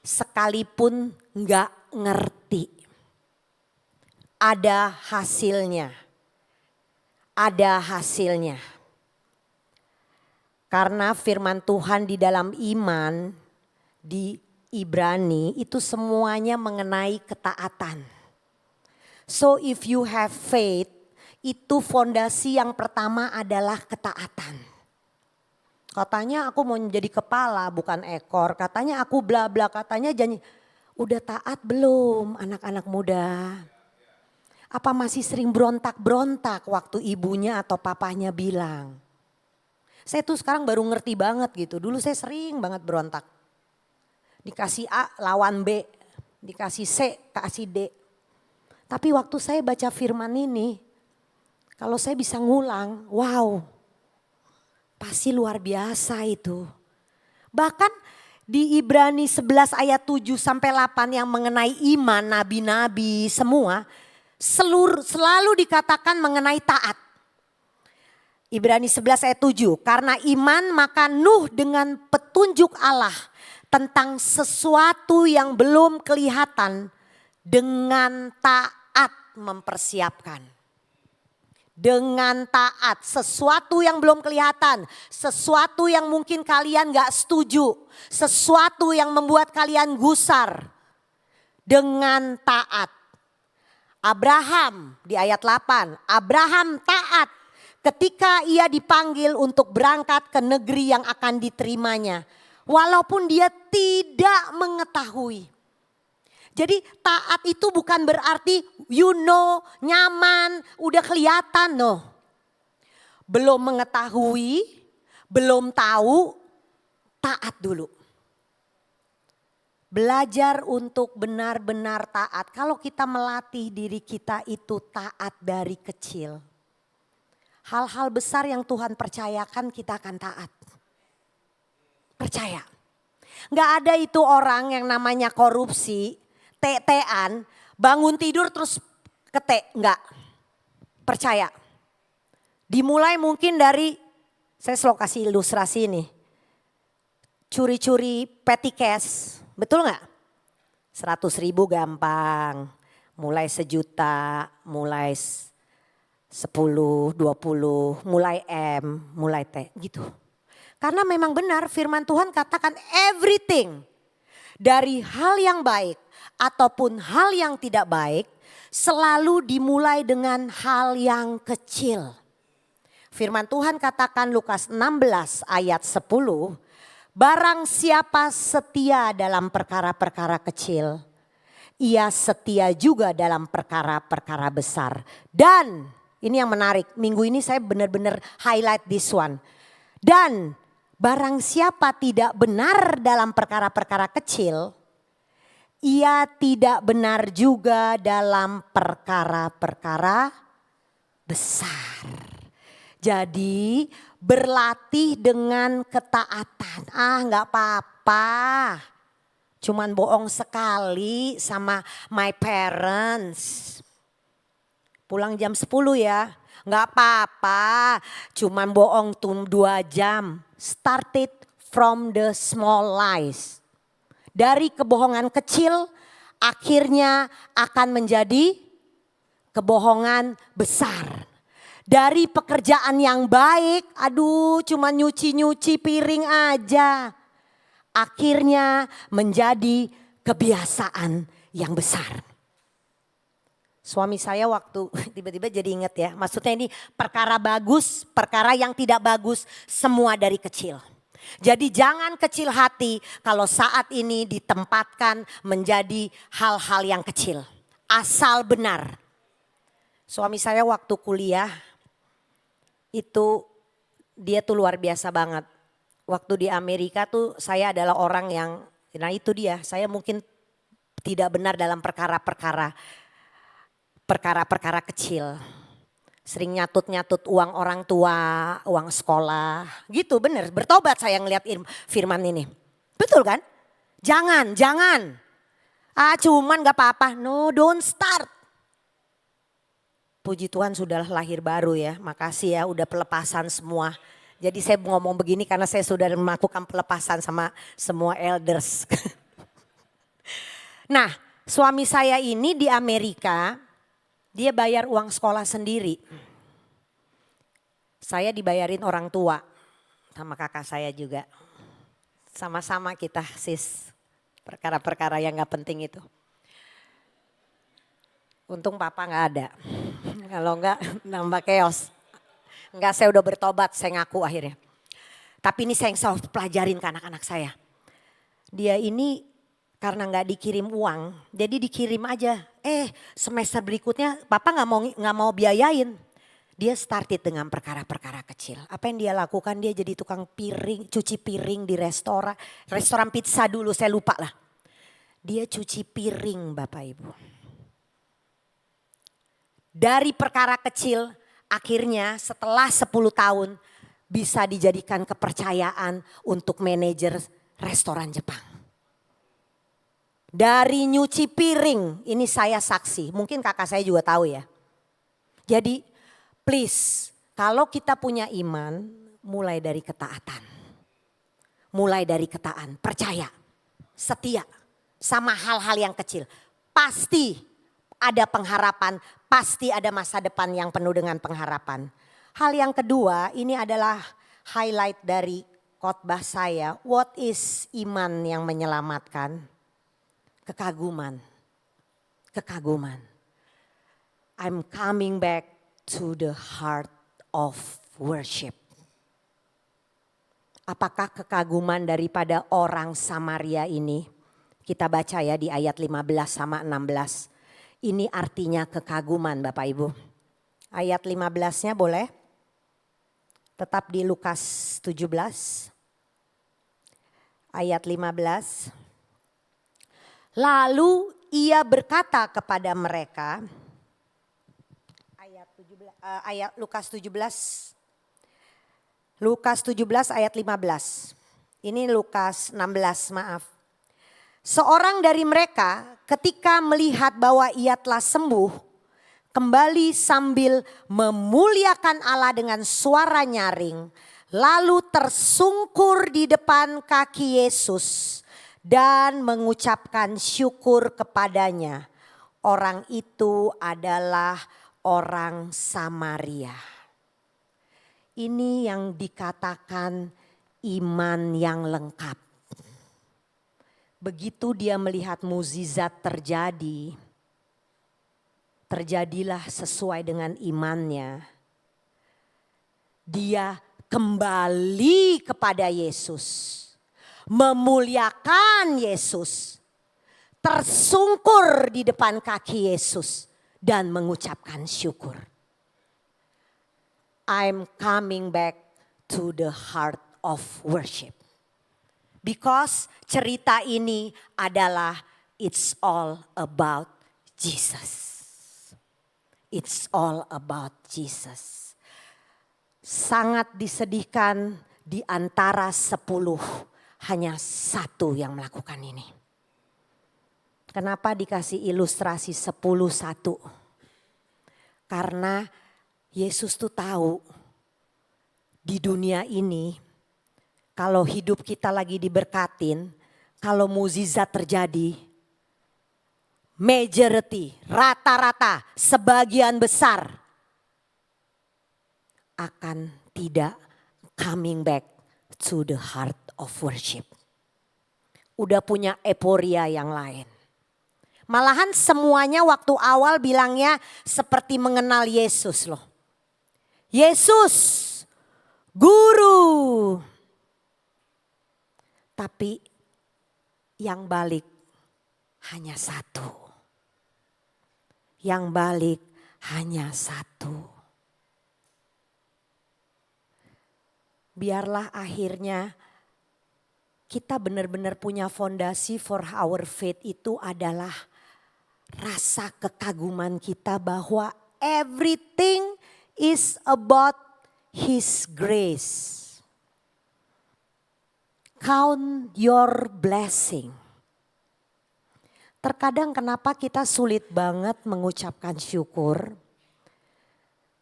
Sekalipun enggak ngerti. Ada hasilnya. Ada hasilnya. Karena firman Tuhan di dalam iman di Ibrani itu semuanya mengenai ketaatan. So if you have faith, itu fondasi yang pertama adalah ketaatan. Katanya aku mau menjadi kepala bukan ekor, katanya aku bla bla, katanya janji. Udah taat belum anak-anak muda? Apa masih sering berontak-berontak waktu ibunya atau papanya bilang? Saya tuh sekarang baru ngerti banget gitu. Dulu saya sering banget berontak. Dikasih A lawan B, dikasih C kasih D. Tapi waktu saya baca firman ini, kalau saya bisa ngulang, wow. Pasti luar biasa itu. Bahkan di Ibrani 11 ayat 7 sampai 8 yang mengenai iman, nabi-nabi semua. Selalu dikatakan mengenai taat. Ibrani 11 ayat 7. Karena iman maka Nuh dengan petunjuk Allah tentang sesuatu yang belum kelihatan dengan taat mempersiapkan. Dengan taat, sesuatu yang belum kelihatan, sesuatu yang mungkin kalian gak setuju, sesuatu yang membuat kalian gusar. Dengan taat. Abraham di ayat 8, Abraham taat ketika ia dipanggil untuk berangkat ke negeri yang akan diterimanya. Walaupun dia tidak mengetahui. Jadi taat itu bukan berarti you know, nyaman, udah kelihatan. No. Belum mengetahui, belum tahu, taat dulu. Belajar untuk benar-benar taat. Kalau kita melatih diri kita itu taat dari kecil. Hal-hal besar yang Tuhan percayakan kita akan taat. Percaya. Gak ada itu orang yang namanya korupsi, tetean, bangun tidur terus ketek. Enggak. Percaya. Dimulai mungkin dari, saya selalu kasih ilustrasi ini. Curi-curi petty cash. Betul gak? 100.000 gampang. Mulai 1 juta, mulai 10, 20, mulai M, mulai T gitu. Karena memang benar firman Tuhan katakan everything. Dari hal yang baik ataupun hal yang tidak baik selalu dimulai dengan hal yang kecil. Firman Tuhan katakan Lukas 16 ayat 10. Barang siapa setia dalam perkara-perkara kecil, ia setia juga dalam perkara-perkara besar. Dan ini yang menarik, minggu ini saya benar-benar highlight this one. Dan barang siapa tidak benar dalam perkara-perkara kecil, ia tidak benar juga dalam perkara-perkara besar. Jadi berlatih dengan ketaatan. Gak apa-apa. Cuman bohong sekali sama my parents. Pulang jam 10 ya. Gak apa-apa. Cuman bohong 2 jam. Start it from the small lies. Dari kebohongan kecil akhirnya akan menjadi kebohongan besar. Dari pekerjaan yang baik, aduh cuma nyuci-nyuci piring aja. Akhirnya menjadi kebiasaan yang besar. Suami saya waktu tiba-tiba jadi ingat ya. Maksudnya ini perkara bagus, perkara yang tidak bagus semua dari kecil. Jadi jangan kecil hati kalau saat ini ditempatkan menjadi hal-hal yang kecil. Asal benar. Suami saya waktu kuliah itu dia tuh luar biasa banget. Waktu di Amerika tuh saya adalah orang yang, nah itu dia, saya mungkin tidak benar dalam perkara-perkara kecil. Sering nyatut-nyatut uang orang tua, uang sekolah, gitu bener. Bertobat saya ngeliat firman ini. Betul kan? Jangan. Cuman gak apa-apa, no don't start. Puji Tuhan sudah lahir baru ya, makasih ya udah pelepasan semua. Jadi saya ngomong begini karena saya sudah melakukan pelepasan sama semua elders. Nah, suami saya ini di Amerika, dia bayar uang sekolah sendiri. Saya dibayarin orang tua sama kakak saya juga. Sama-sama kita sis, perkara-perkara yang gak penting itu. Untung papa gak ada, kalau enggak nambah chaos. Enggak, saya udah bertobat, saya ngaku akhirnya. Tapi ini saya yang selalu pelajarin ke anak-anak saya. Dia ini karena nggak dikirim uang, jadi dikirim aja. Semester berikutnya papa nggak mau biayain. Dia started dengan perkara-perkara kecil. Apa yang dia lakukan? Dia jadi tukang piring, cuci piring di restoran pizza dulu, saya lupa lah. Dia cuci piring Bapak Ibu. Dari perkara kecil, akhirnya setelah 10 tahun bisa dijadikan kepercayaan untuk manajer restoran Jepang. Dari nyuci piring, ini saya saksi, mungkin kakak saya juga tahu ya. Jadi please, kalau kita punya iman, mulai dari ketaatan. Mulai dari ketaatan, percaya, setia sama hal-hal yang kecil. Pasti ada pengharapan, pasti ada masa depan yang penuh dengan pengharapan. Hal yang kedua, ini adalah highlight dari khotbah saya. What is iman yang menyelamatkan? Kekaguman. I'm coming back to the heart of worship. Apakah kekaguman daripada orang Samaria ini? Kita baca ya di ayat 15 sama 16. Ini artinya kekaguman Bapak Ibu. Ayat 15-nya boleh? Tetap di Lukas 17. Ayat 15. Lalu ia berkata kepada mereka, ayat Lukas 17 ayat 15. Ini Lukas 16, maaf. Seorang dari mereka ketika melihat bahwa ia telah sembuh, kembali sambil memuliakan Allah dengan suara nyaring, lalu tersungkur di depan kaki Yesus dan mengucapkan syukur kepadanya. Orang itu adalah orang Samaria. Ini yang dikatakan iman yang lengkap. Begitu dia melihat mukjizat terjadi, terjadilah sesuai dengan imannya. Dia kembali kepada Yesus. Memuliakan Yesus, tersungkur di depan kaki Yesus dan mengucapkan syukur. I'm coming back to the heart of worship. Because cerita ini adalah it's all about Jesus. It's all about Jesus. Sangat disedihkan di antara 10. Hanya satu yang melakukan ini. Kenapa dikasih ilustrasi 10-1? Karena Yesus tuh tahu di dunia ini kalau hidup kita lagi diberkatin, kalau mukjizat terjadi, majority, rata-rata, sebagian besar akan tidak coming back to the heart of worship. Udah punya euforia yang lain. Malahan semuanya waktu awal bilangnya seperti mengenal Yesus loh. Yesus, guru. Tapi yang balik hanya satu. Yang balik hanya satu. Biarlah akhirnya kita benar-benar punya fondasi for our faith itu adalah rasa kekaguman kita bahwa everything is about His grace. Count your blessing. Terkadang kenapa kita sulit banget mengucapkan syukur?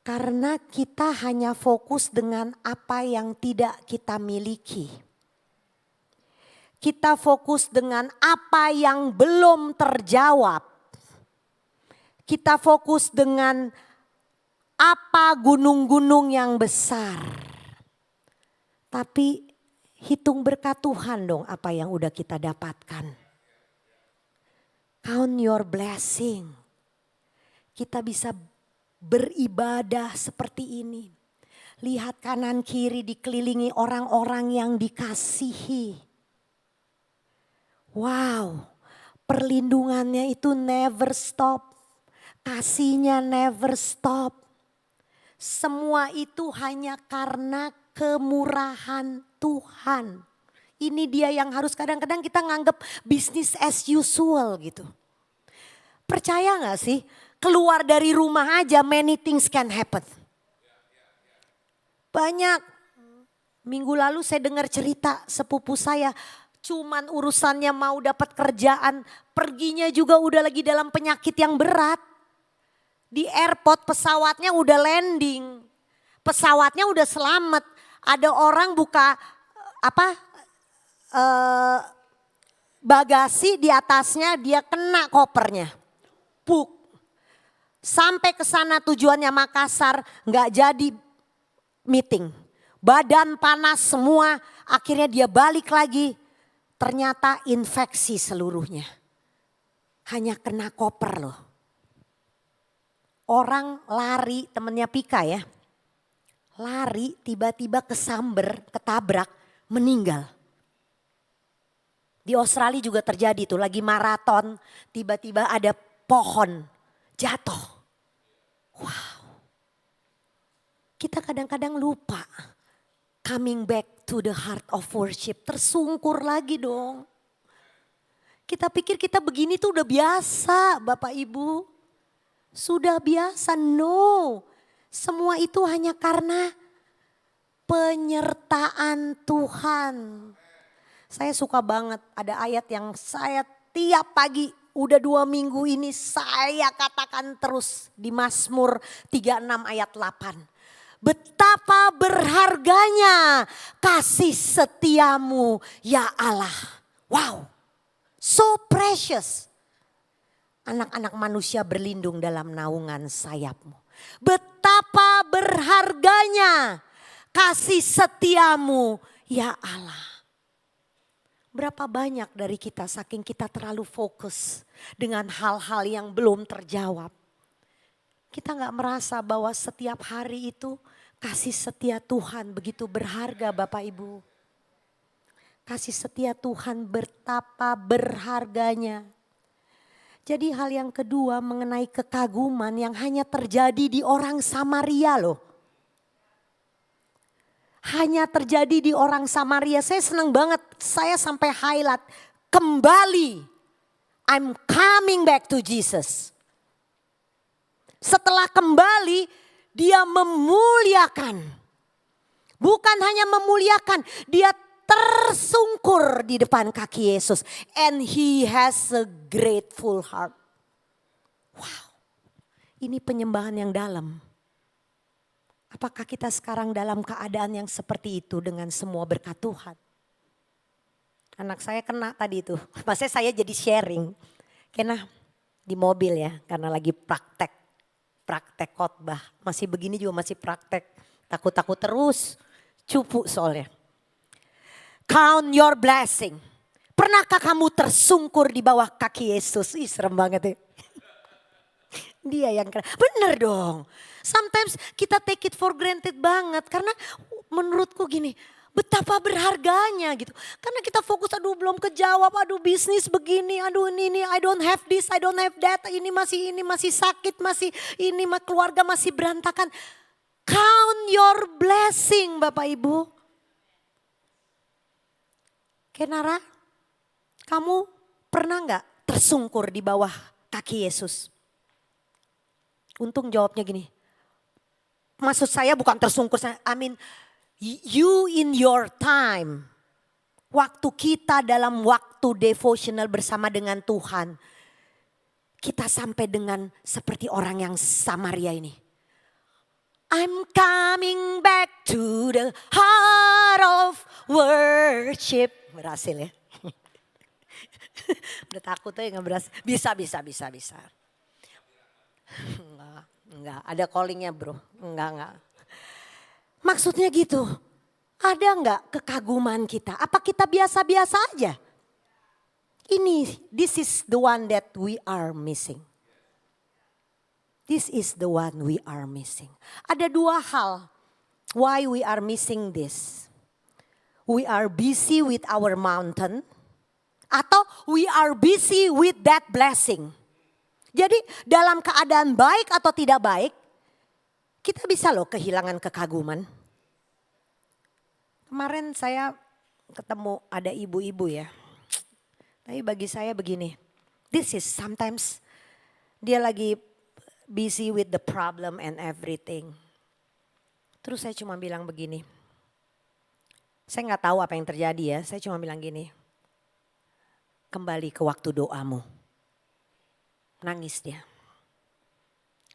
Karena kita hanya fokus dengan apa yang tidak kita miliki. Kita fokus dengan apa yang belum terjawab. Kita fokus dengan apa gunung-gunung yang besar. Tapi hitung berkat Tuhan dong apa yang udah kita dapatkan. Count your blessing. Kita bisa beribadah seperti ini. Lihat kanan kiri dikelilingi orang-orang yang dikasihi. Wow, perlindungannya itu never stop. Kasihnya never stop. Semua itu hanya karena kemurahan Tuhan. Ini dia yang harus kadang-kadang kita nganggep business as usual gitu. Percaya gak sih? Keluar dari rumah aja many things can happen. Banyak. Minggu lalu saya dengar cerita sepupu saya. Cuman urusannya mau dapat kerjaan. Perginya juga udah lagi dalam penyakit yang berat. Di airport pesawatnya udah landing. Pesawatnya udah selamat. Ada orang buka bagasi di atasnya dia kena kopernya. Puk. Sampai ke sana tujuannya Makassar nggak jadi meeting. Badan panas semua, akhirnya dia balik lagi. Ternyata infeksi seluruhnya. Hanya kena koper loh. Orang lari, temennya Pika ya. Lari tiba-tiba kesamber, ketabrak, meninggal. Di Australia juga terjadi tuh, lagi maraton tiba-tiba ada pohon jatuh. Wow. Kita kadang-kadang lupa coming back to the heart of worship. Tersungkur lagi dong. Kita pikir kita begini tuh udah biasa Bapak Ibu. Sudah biasa, no. Semua itu hanya karena penyertaan Tuhan. Saya suka banget ada ayat yang saya tiap pagi udah 2 minggu ini saya katakan terus di Mazmur 36 ayat 8. Betapa berharganya kasih setiamu ya Allah. Wow, so precious. Anak-anak manusia berlindung dalam naungan sayapmu. Betapa berharganya kasih setiamu ya Allah. Berapa banyak dari kita saking kita terlalu fokus dengan hal-hal yang belum terjawab. Kita gak merasa bahwa setiap hari itu kasih setia Tuhan begitu berharga Bapak Ibu. Kasih setia Tuhan betapa berharganya. Jadi hal yang kedua mengenai kekaguman yang hanya terjadi di orang Samaria loh. Hanya terjadi di orang Samaria. Saya senang banget, saya sampai highlight. Kembali, I'm coming back to Jesus. Setelah kembali, dia memuliakan. Bukan hanya memuliakan, dia tersungkur di depan kaki Yesus. And he has a grateful heart. Wow, ini penyembahan yang dalam. Apakah kita sekarang dalam keadaan yang seperti itu dengan semua berkat Tuhan? Anak saya kena tadi itu. Maksudnya saya jadi sharing. Kena di mobil ya karena lagi praktek khotbah. Masih begini juga masih praktek. Takut-takut terus. Cupu soalnya. Count your blessing. Pernahkah kamu tersungkur di bawah kaki Yesus? Ih serem banget ya. Dia yang keren. Bener dong. Sometimes kita take it for granted banget. Karena menurutku gini. Betapa berharganya gitu. Karena kita fokus, aduh belum kejawab, aduh bisnis begini, aduh ini, I don't have this, I don't have that, ini masih sakit, masih ini, keluarga masih berantakan. Count your blessing Bapak Ibu. Kenara, kamu pernah nggak tersungkur di bawah kaki Yesus? Untung jawabnya gini. Maksud saya bukan tersungkur, I mean you in your time. Waktu kita dalam waktu devotional bersama dengan Tuhan. Kita sampai dengan seperti orang yang Samaria ini. I'm coming back to the heart of worship. Berhasil ya. Udah takut tuh nggak berhasil. Bisa. Enggak, ada callingnya bro. Enggak. Maksudnya gitu, ada enggak kekaguman kita? Apa kita biasa-biasa aja? This is the one that we are missing. This is the one we are missing. Ada dua hal why we are missing this. We are busy with our mountain atau we are busy with that blessing. Jadi dalam keadaan baik atau tidak baik, kita bisa loh kehilangan kekaguman. Kemarin saya ketemu ada ibu-ibu ya. Tapi bagi saya begini, this is sometimes dia lagi busy with the problem and everything. Terus saya cuma bilang begini, saya nggak tahu apa yang terjadi ya, saya cuma bilang gini, kembali ke waktu doamu. Nangis dia.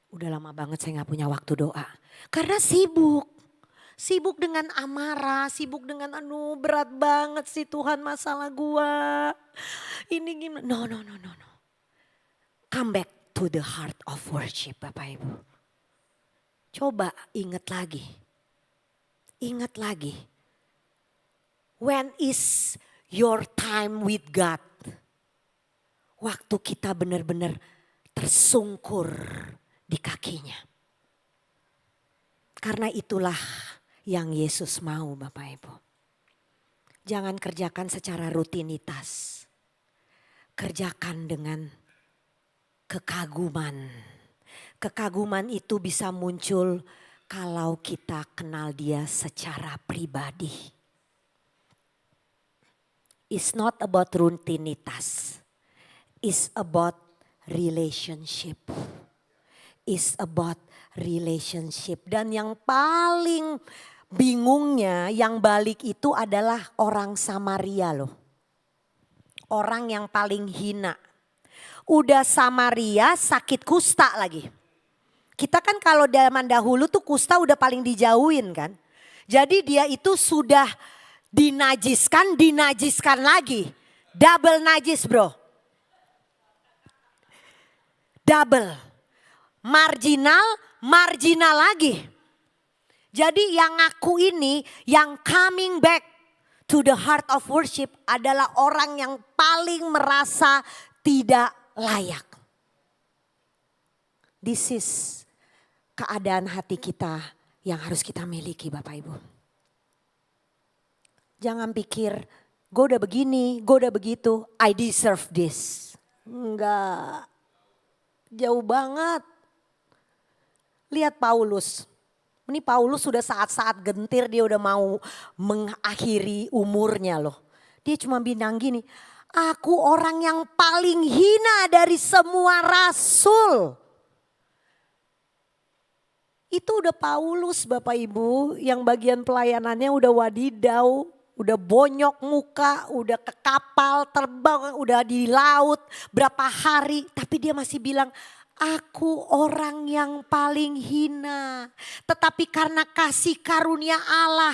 Udah lama banget saya gak punya waktu doa. Karena sibuk. Sibuk dengan amarah, sibuk dengan aduh berat banget sih Tuhan masalah gua. Ini gimana? No. Come back to the heart of worship Bapak Ibu. Coba ingat lagi. Ingat lagi. When is your time with God? Waktu kita benar-benar tersungkur di kakinya. Karena itulah yang Yesus mau Bapak Ibu. Jangan kerjakan secara rutinitas. Kerjakan dengan kekaguman. Kekaguman itu bisa muncul kalau kita kenal dia secara pribadi. It's not about rutinitas. It's about relationship. It's about relationship. Dan yang paling bingungnya yang balik itu adalah orang Samaria loh. Orang yang paling hina. Udah Samaria sakit kusta lagi. Kita kan kalau zaman dahulu tuh kusta udah paling dijauhin kan. Jadi dia itu sudah dinajiskan lagi. Double najis bro. Double. Marginal lagi. Jadi yang ngaku ini, yang coming back to the heart of worship adalah orang yang paling merasa tidak layak. This is keadaan hati kita yang harus kita miliki Bapak Ibu. Jangan pikir, gue udah begini, gue udah begitu, I deserve this. Enggak. Jauh banget. Lihat Paulus. Ini Paulus sudah saat-saat gentir dia udah mau mengakhiri umurnya loh. Dia cuma bilang gini, aku orang yang paling hina dari semua rasul. Itu udah Paulus Bapak Ibu yang bagian pelayanannya udah wadidau. Udah bonyok muka, udah ke kapal terbang, udah di laut berapa hari. Tapi dia masih bilang, aku orang yang paling hina. Tetapi karena kasih karunia Allah,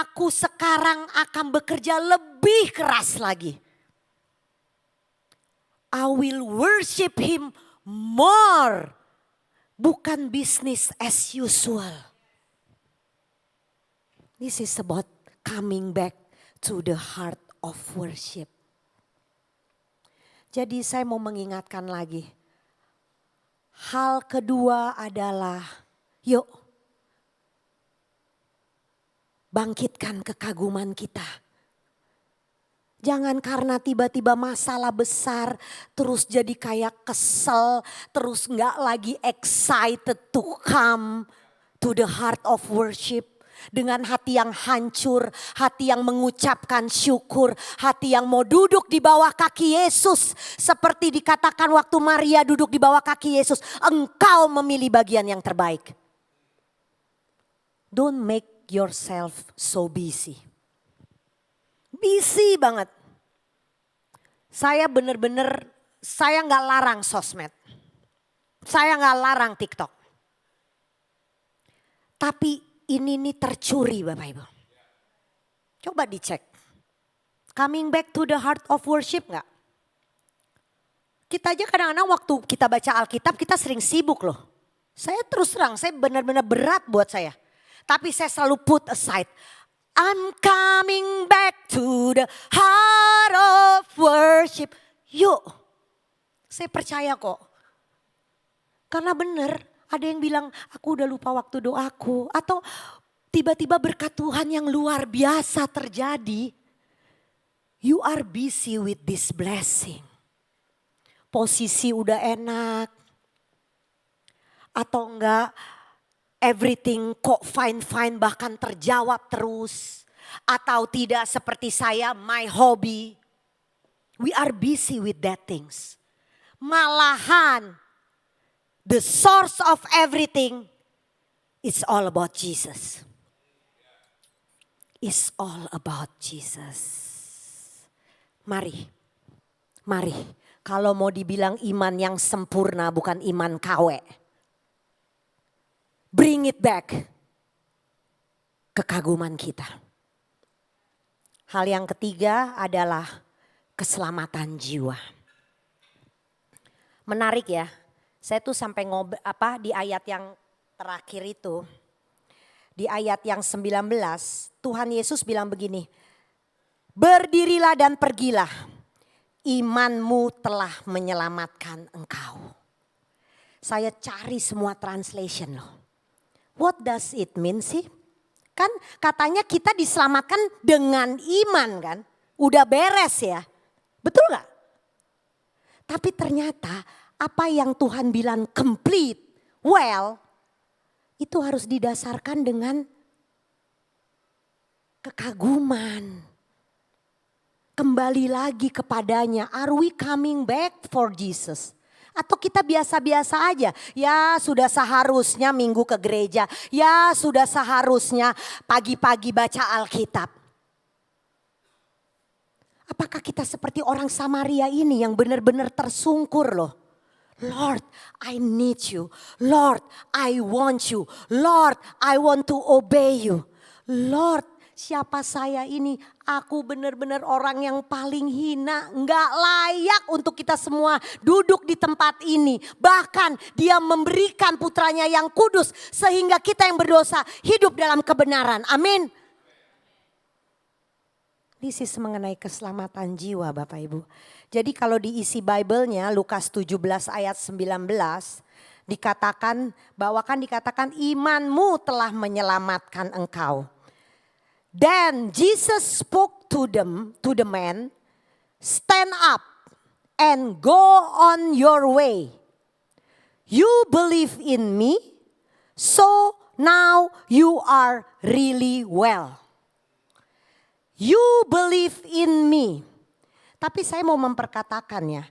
aku sekarang akan bekerja lebih keras lagi. I will worship him more. Bukan business as usual. This is about coming back to the heart of worship. Jadi saya mau mengingatkan lagi. Hal kedua adalah yuk bangkitkan kekaguman kita. Jangan karena tiba-tiba masalah besar terus jadi kayak kesel, terus gak lagi excited to come to the heart of worship. Dengan hati yang hancur, hati yang mengucapkan syukur, hati yang mau duduk di bawah kaki Yesus. Seperti dikatakan waktu Maria duduk di bawah kaki Yesus, engkau memilih bagian yang terbaik. Don't make yourself so busy. Busy banget. Saya benar-benar, saya gak larang sosmed. Saya gak larang TikTok. Tapi ini nih tercuri Bapak Ibu. Coba dicek. Coming back to the heart of worship gak? Kita aja kadang-kadang waktu kita baca Alkitab kita sering sibuk loh. Saya terus terang, saya benar-benar berat buat saya. Tapi saya selalu put aside. I'm coming back to the heart of worship. Yuk, saya percaya kok. Karena benar. Ada yang bilang aku udah lupa waktu doaku. Atau tiba-tiba berkat Tuhan yang luar biasa terjadi. You are busy with this blessing. Posisi udah enak. Atau enggak everything kok fine-fine bahkan terjawab terus. Atau tidak seperti saya my hobby. We are busy with that things. Malahan the source of everything is all about Jesus. It's all about Jesus. Mari. Kalau mau dibilang iman yang sempurna bukan iman KW. Bring it back. Kekaguman kita. Hal yang ketiga adalah keselamatan jiwa. Menarik ya. Saya tuh sampai di ayat yang terakhir itu. Di ayat yang 19 Tuhan Yesus bilang begini. Berdirilah dan pergilah. Imanmu telah menyelamatkan engkau. Saya cari semua translation loh. What does it mean sih? Kan katanya kita diselamatkan dengan iman kan. Udah beres ya. Betul gak? Tapi ternyata apa yang Tuhan bilang complete, well, itu harus didasarkan dengan kekaguman. Kembali lagi kepadanya, are we coming back for Jesus? Atau kita biasa-biasa aja, ya sudah seharusnya minggu ke gereja, ya sudah seharusnya pagi-pagi baca Alkitab. Apakah kita seperti orang Samaria ini yang benar-benar tersungkur loh? Lord, I need you. Lord, I want you. Lord, I want to obey you. Lord, siapa saya ini? Aku benar-benar orang yang paling hina. Enggak layak untuk kita semua duduk di tempat ini. Bahkan dia memberikan putranya yang kudus. Sehingga kita yang berdosa hidup dalam kebenaran. Amin. This is mengenai keselamatan jiwa Bapak Ibu. Jadi kalau diisi Bible-nya Lukas 17 ayat 19 dikatakan bahwa dikatakan imanmu telah menyelamatkan engkau. Then Jesus spoke to the man, stand up and go on your way. You believe in me, so now you are really well. You believe in me. Tapi saya mau memperkatakannya.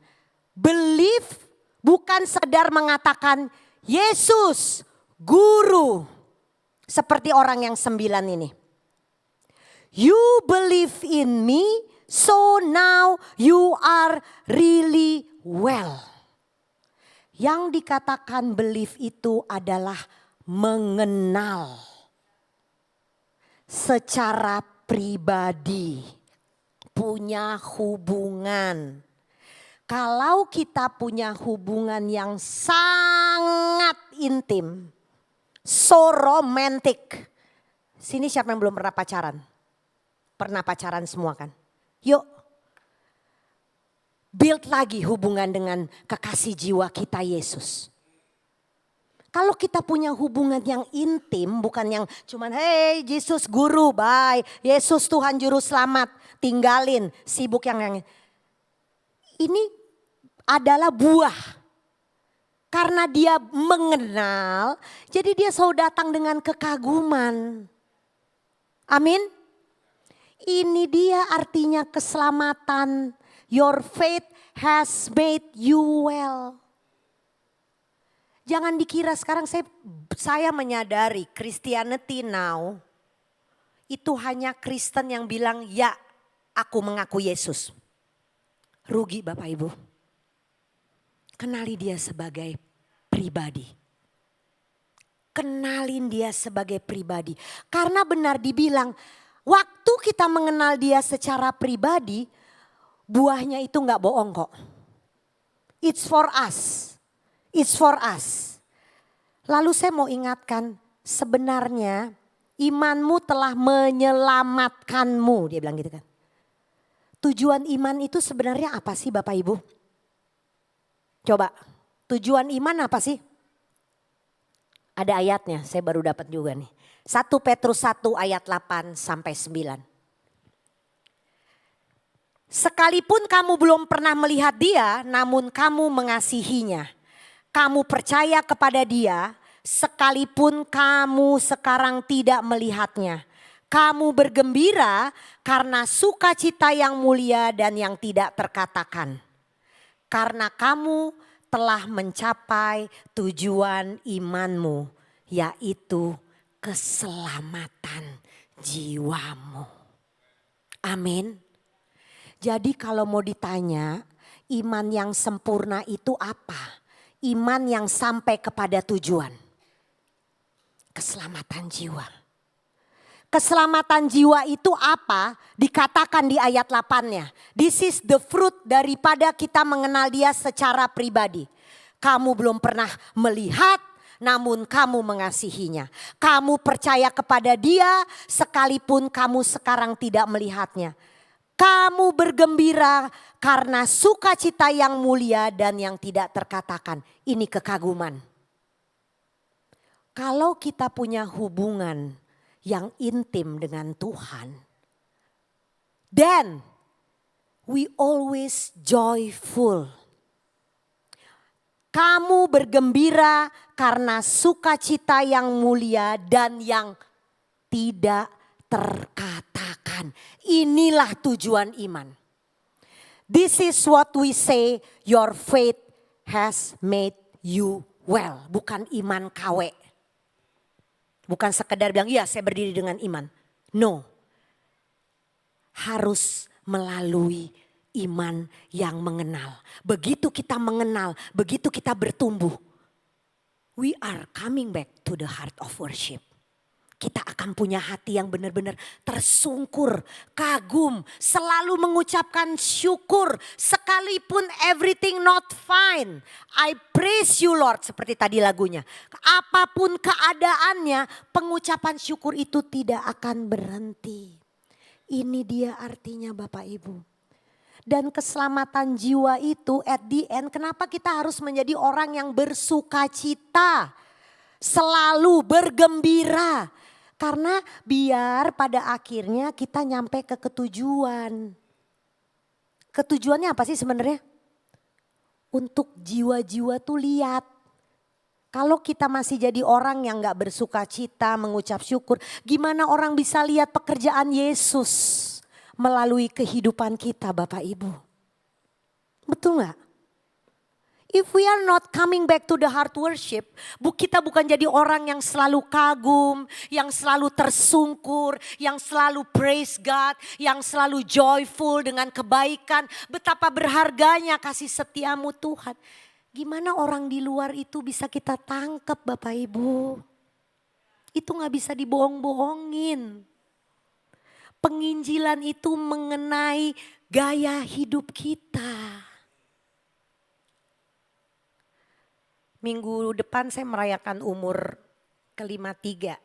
Believe bukan sekedar mengatakan Yesus, Guru. Seperti orang yang 9 ini. You believe in me, so now you are really well. Yang dikatakan believe itu adalah mengenal. Secara pribadi, punya hubungan. Kalau kita punya hubungan yang sangat intim, so romantic. Sini siapa yang belum pernah pacaran? Pernah pacaran semua kan? Yuk, build lagi hubungan dengan kekasih jiwa kita Yesus. Kalau kita punya hubungan yang intim, bukan yang cuman hey Yesus guru, bye. Yesus Tuhan juru selamat, tinggalin, sibuk yang ini adalah buah. Karena dia mengenal, jadi dia selalu datang dengan kekaguman. Amin. Ini dia artinya keselamatan. Your faith has made you well. Jangan dikira sekarang saya menyadari Christianity now itu hanya Kristen yang bilang ya aku mengaku Yesus. Rugi Bapak Ibu. Kenali dia sebagai pribadi. Kenalin dia sebagai pribadi. Karena benar dibilang waktu kita mengenal dia secara pribadi buahnya itu gak bohong kok. It's for us. It's for us. Lalu saya mau ingatkan, sebenarnya imanmu telah menyelamatkanmu. Dia bilang gitu kan. Tujuan iman itu sebenarnya apa sih Bapak Ibu? Coba, tujuan iman apa sih? Ada ayatnya, saya baru dapat juga nih. 1 Petrus 1 ayat 8 sampai 9. Sekalipun kamu belum pernah melihat dia, namun kamu mengasihinya. Kamu percaya kepada dia sekalipun kamu sekarang tidak melihatnya. Kamu bergembira karena sukacita yang mulia dan yang tidak terkatakan. Karena kamu telah mencapai tujuan imanmu, yaitu keselamatan jiwamu. Amin. Jadi kalau mau ditanya, iman yang sempurna itu apa? Iman yang sampai kepada tujuan. Keselamatan jiwa. Keselamatan jiwa itu apa? Dikatakan di ayat 8-nya. This is the fruit daripada kita mengenal dia secara pribadi. Kamu belum pernah melihat, namun kamu mengasihinya. Kamu percaya kepada dia sekalipun kamu sekarang tidak melihatnya. Kamu bergembira karena sukacita yang mulia dan yang tidak terkatakan. Ini kekaguman. Kalau kita punya hubungan yang intim dengan Tuhan, then we always joyful. Kamu bergembira karena sukacita yang mulia dan yang tidak terkatakan. Inilah tujuan iman. This is what we say, your faith has made you well. Bukan iman KW. Bukan sekedar bilang, iya saya berdiri dengan iman. No. Harus melalui iman yang mengenal. Begitu kita mengenal, begitu kita bertumbuh. We are coming back to the heart of worship. Kita akan punya hati yang benar-benar tersungkur, kagum, selalu mengucapkan syukur sekalipun everything not fine. I praise you Lord, seperti tadi lagunya. Apapun keadaannya, pengucapan syukur itu tidak akan berhenti. Ini dia artinya Bapak Ibu. Dan keselamatan jiwa itu at the end, kenapa kita harus menjadi orang yang bersukacita, selalu bergembira. Karena biar pada akhirnya kita nyampe ke ketujuan. Ketujuannya apa sih sebenarnya? Untuk jiwa-jiwa tuh lihat. Kalau kita masih jadi orang yang gak bersukacita, mengucap syukur. Gimana orang bisa lihat pekerjaan Yesus melalui kehidupan kita Bapak Ibu? Betul gak? If we are not coming back to the heart worship, kita bukan jadi orang yang selalu kagum, yang selalu tersungkur, yang selalu praise God, yang selalu joyful dengan kebaikan. Betapa berharganya kasih setiamu Tuhan. Gimana orang di luar itu bisa kita tangkap Bapak Ibu? Itu gak bisa dibohong-bohongin. Penginjilan itu mengenai gaya hidup kita. Minggu depan saya merayakan umur ke-53.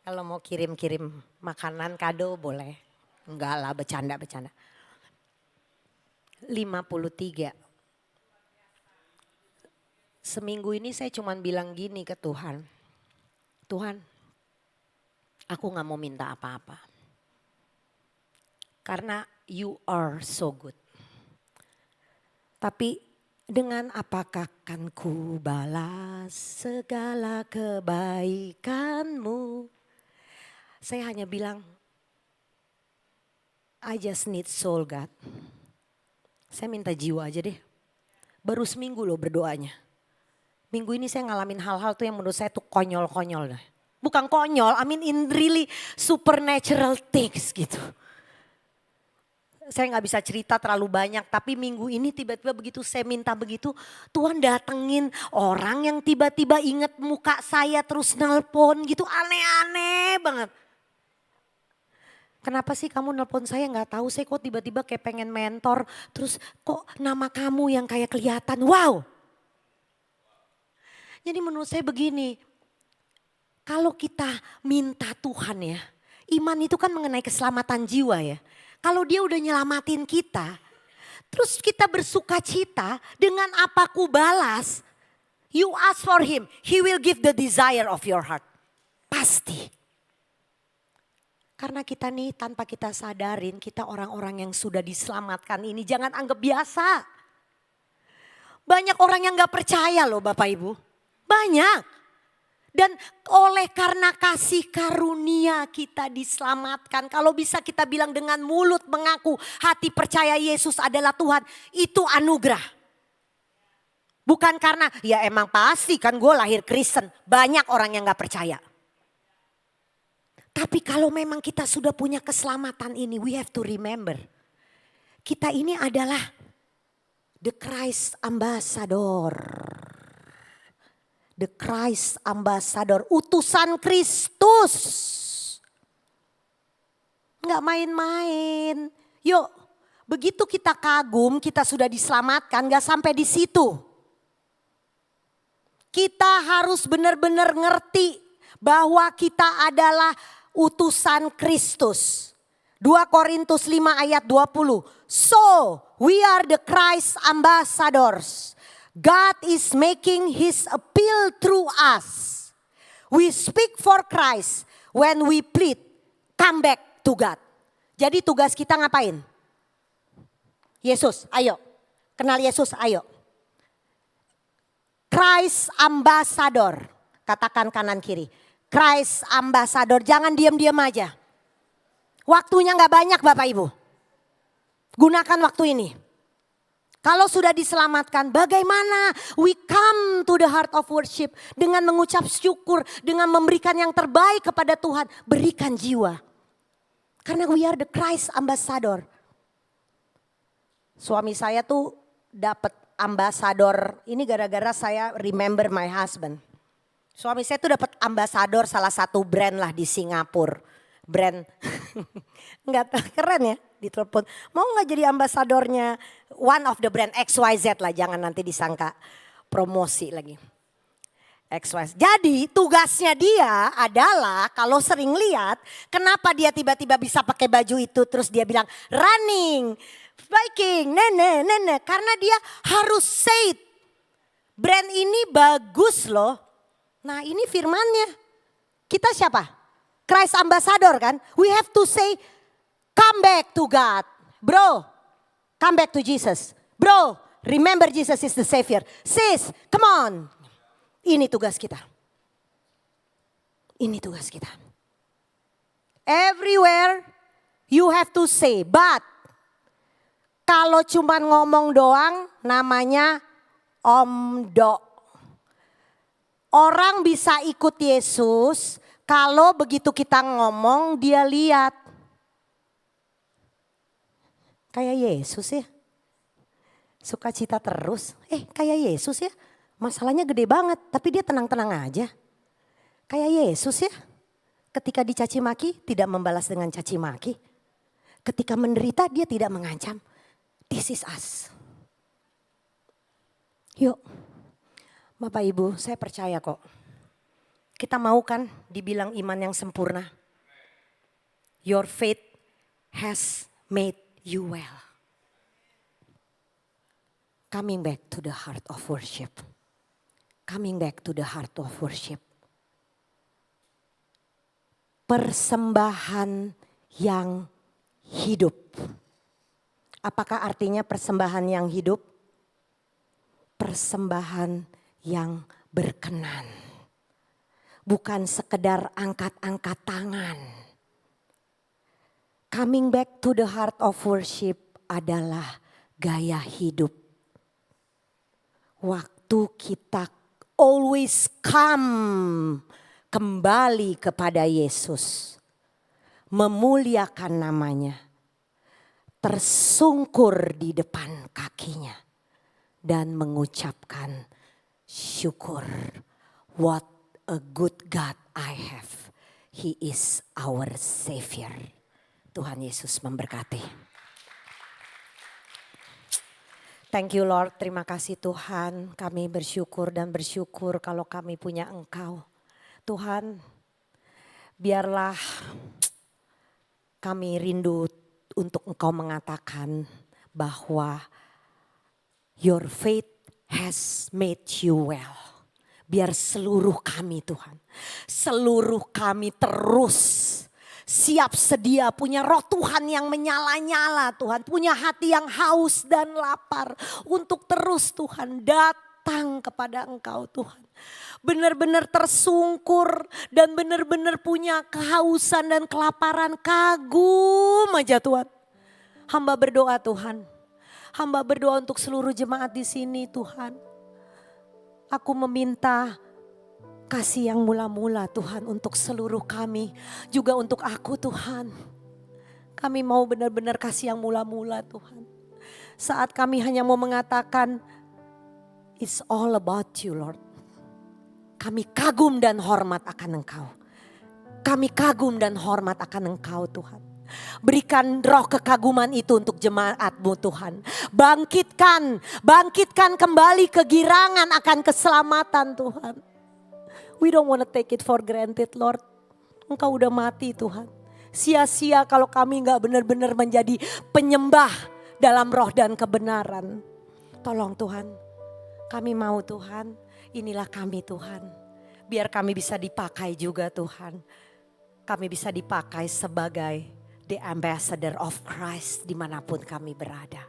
Kalau mau kirim-kirim makanan kado boleh. Enggak lah, bercanda-bercanda. 53. seminggu ini saya cuman bilang gini ke Tuhan. Tuhan, aku gak mau minta apa-apa. Karena you are so good. Tapi dengan apakah kan ku balas segala kebaikanmu? Saya hanya bilang, I just need soul God. Saya minta jiwa aja deh. Baru seminggu loh berdoanya. Minggu ini saya ngalamin hal-hal tuh yang menurut saya tuh konyol-konyol. Bukan konyol, I mean in really supernatural things gitu. Saya gak bisa cerita terlalu banyak, tapi minggu ini tiba-tiba begitu saya minta begitu, Tuhan datengin orang yang tiba-tiba inget muka saya terus nelpon gitu, aneh-aneh banget. Kenapa sih kamu nelpon saya, gak tahu saya kok tiba-tiba kayak pengen mentor, terus kok nama kamu yang kayak kelihatan, wow. Jadi menurut saya begini, kalau kita minta Tuhan ya, iman itu kan mengenai keselamatan jiwa ya. Kalau dia udah nyelamatin kita, terus kita bersuka cita dengan apa ku balas, you ask for him, he will give the desire of your heart. Pasti. Karena kita nih tanpa kita sadarin, kita orang-orang yang sudah diselamatkan ini jangan anggap biasa. Banyak orang yang gak percaya loh Bapak Ibu. Banyak. Dan oleh karena kasih karunia kita diselamatkan. Kalau bisa kita bilang dengan mulut mengaku hati percaya Yesus adalah Tuhan. Itu anugerah. Bukan karena ya emang pasti kan gue lahir Kristen. Banyak orang yang gak percaya. Tapi kalau memang kita sudah punya keselamatan ini, we have to remember. Kita ini adalah the Christ Ambassador. The Christ Ambassador, utusan Kristus. Enggak main-main. Yuk, begitu kita kagum, kita sudah diselamatkan, enggak sampai di situ. Kita harus benar-benar ngerti bahwa kita adalah utusan Kristus. 2 Korintus 5 ayat 20. So, we are the Christ ambassadors. God is making his appeal through us. We speak for Christ when we plead, come back to God. Jadi tugas kita ngapain? Yesus, ayo. Kenal Yesus, ayo. Christ ambassador. Katakan kanan kiri. Christ ambassador, jangan diam-diam aja. Waktunya gak banyak Bapak Ibu. Gunakan waktu ini. Kalau sudah diselamatkan, bagaimana we come to the heart of worship dengan mengucap syukur, dengan memberikan yang terbaik kepada Tuhan, berikan jiwa. Karena we are the Christ ambassador. Suami saya tuh dapat ambassador, ini gara-gara saya remember my husband. Suami saya tuh dapat ambassador salah satu brand lah di Singapura. Brand, enggak keren ya, ditelepon. Mau gak jadi ambasadornya one of the brand XYZ lah, jangan nanti disangka promosi lagi. XYZ. Jadi tugasnya dia adalah kalau sering lihat kenapa dia tiba-tiba bisa pakai baju itu terus dia bilang running, biking, nenek. Karena dia harus say it. Brand ini bagus loh. Nah ini firmannya. Kita siapa? Christ ambassador kan, we have to say come back to God. Bro, come back to Jesus. Bro, remember Jesus is the Savior. Sis, come on. Ini tugas kita. Ini tugas kita. Everywhere you have to say, but kalau cuman ngomong doang namanya omdo. Orang bisa ikut Yesus kalau begitu kita ngomong dia lihat. Kayak Yesus ya. Sukacita terus. Kayak Yesus ya. Masalahnya gede banget tapi dia tenang-tenang aja. Kayak Yesus ya. Ketika dicaci maki tidak membalas dengan caci maki. Ketika menderita dia tidak mengancam. This is us. Yuk. Bapak Ibu saya percaya kok. Kita mau kan dibilang iman yang sempurna. Your faith has made you well. Coming back to the heart of worship. Coming back to the heart of worship. Persembahan yang hidup. Apakah artinya persembahan yang hidup? Persembahan yang berkenan. Bukan sekedar angkat-angkat tangan. Coming back to the heart of worship adalah gaya hidup. Waktu kita always kembali kepada Yesus. Memuliakan namanya. Tersungkur di depan kakinya. Dan mengucapkan syukur. What a good God I have. He is our Savior. Tuhan Yesus memberkati. Thank you Lord, terima kasih Tuhan. Kami bersyukur dan bersyukur kalau kami punya Engkau. Tuhan, biarlah kami rindu untuk Engkau mengatakan bahwa your faith has made you well. Biar seluruh kami Tuhan, seluruh kami terus siap sedia punya roh Tuhan yang menyala-nyala Tuhan. Punya hati yang haus dan lapar untuk terus Tuhan datang kepada Engkau Tuhan. Benar-benar tersungkur dan benar-benar punya kehausan dan kelaparan, kagum aja Tuhan. Hamba berdoa Tuhan. Hamba berdoa untuk seluruh jemaat di sini Tuhan. Aku meminta kasih yang mula-mula Tuhan untuk seluruh kami. Juga untuk aku Tuhan. Kami mau benar-benar kasih yang mula-mula Tuhan. Saat kami hanya mau mengatakan, it's all about you Lord. Kami kagum dan hormat akan Engkau. Kami kagum dan hormat akan Engkau Tuhan. Berikan roh kekaguman itu untuk jemaat-Mu Tuhan. Bangkitkan kembali kegirangan akan keselamatan Tuhan. We don't want to take it for granted Lord. Engkau udah mati Tuhan. Sia-sia kalau kami gak benar-benar menjadi penyembah dalam roh dan kebenaran. Tolong Tuhan. Kami mau Tuhan. Inilah kami Tuhan. Biar kami bisa dipakai juga Tuhan. Kami bisa dipakai sebagai the ambassador of Christ dimanapun kami berada.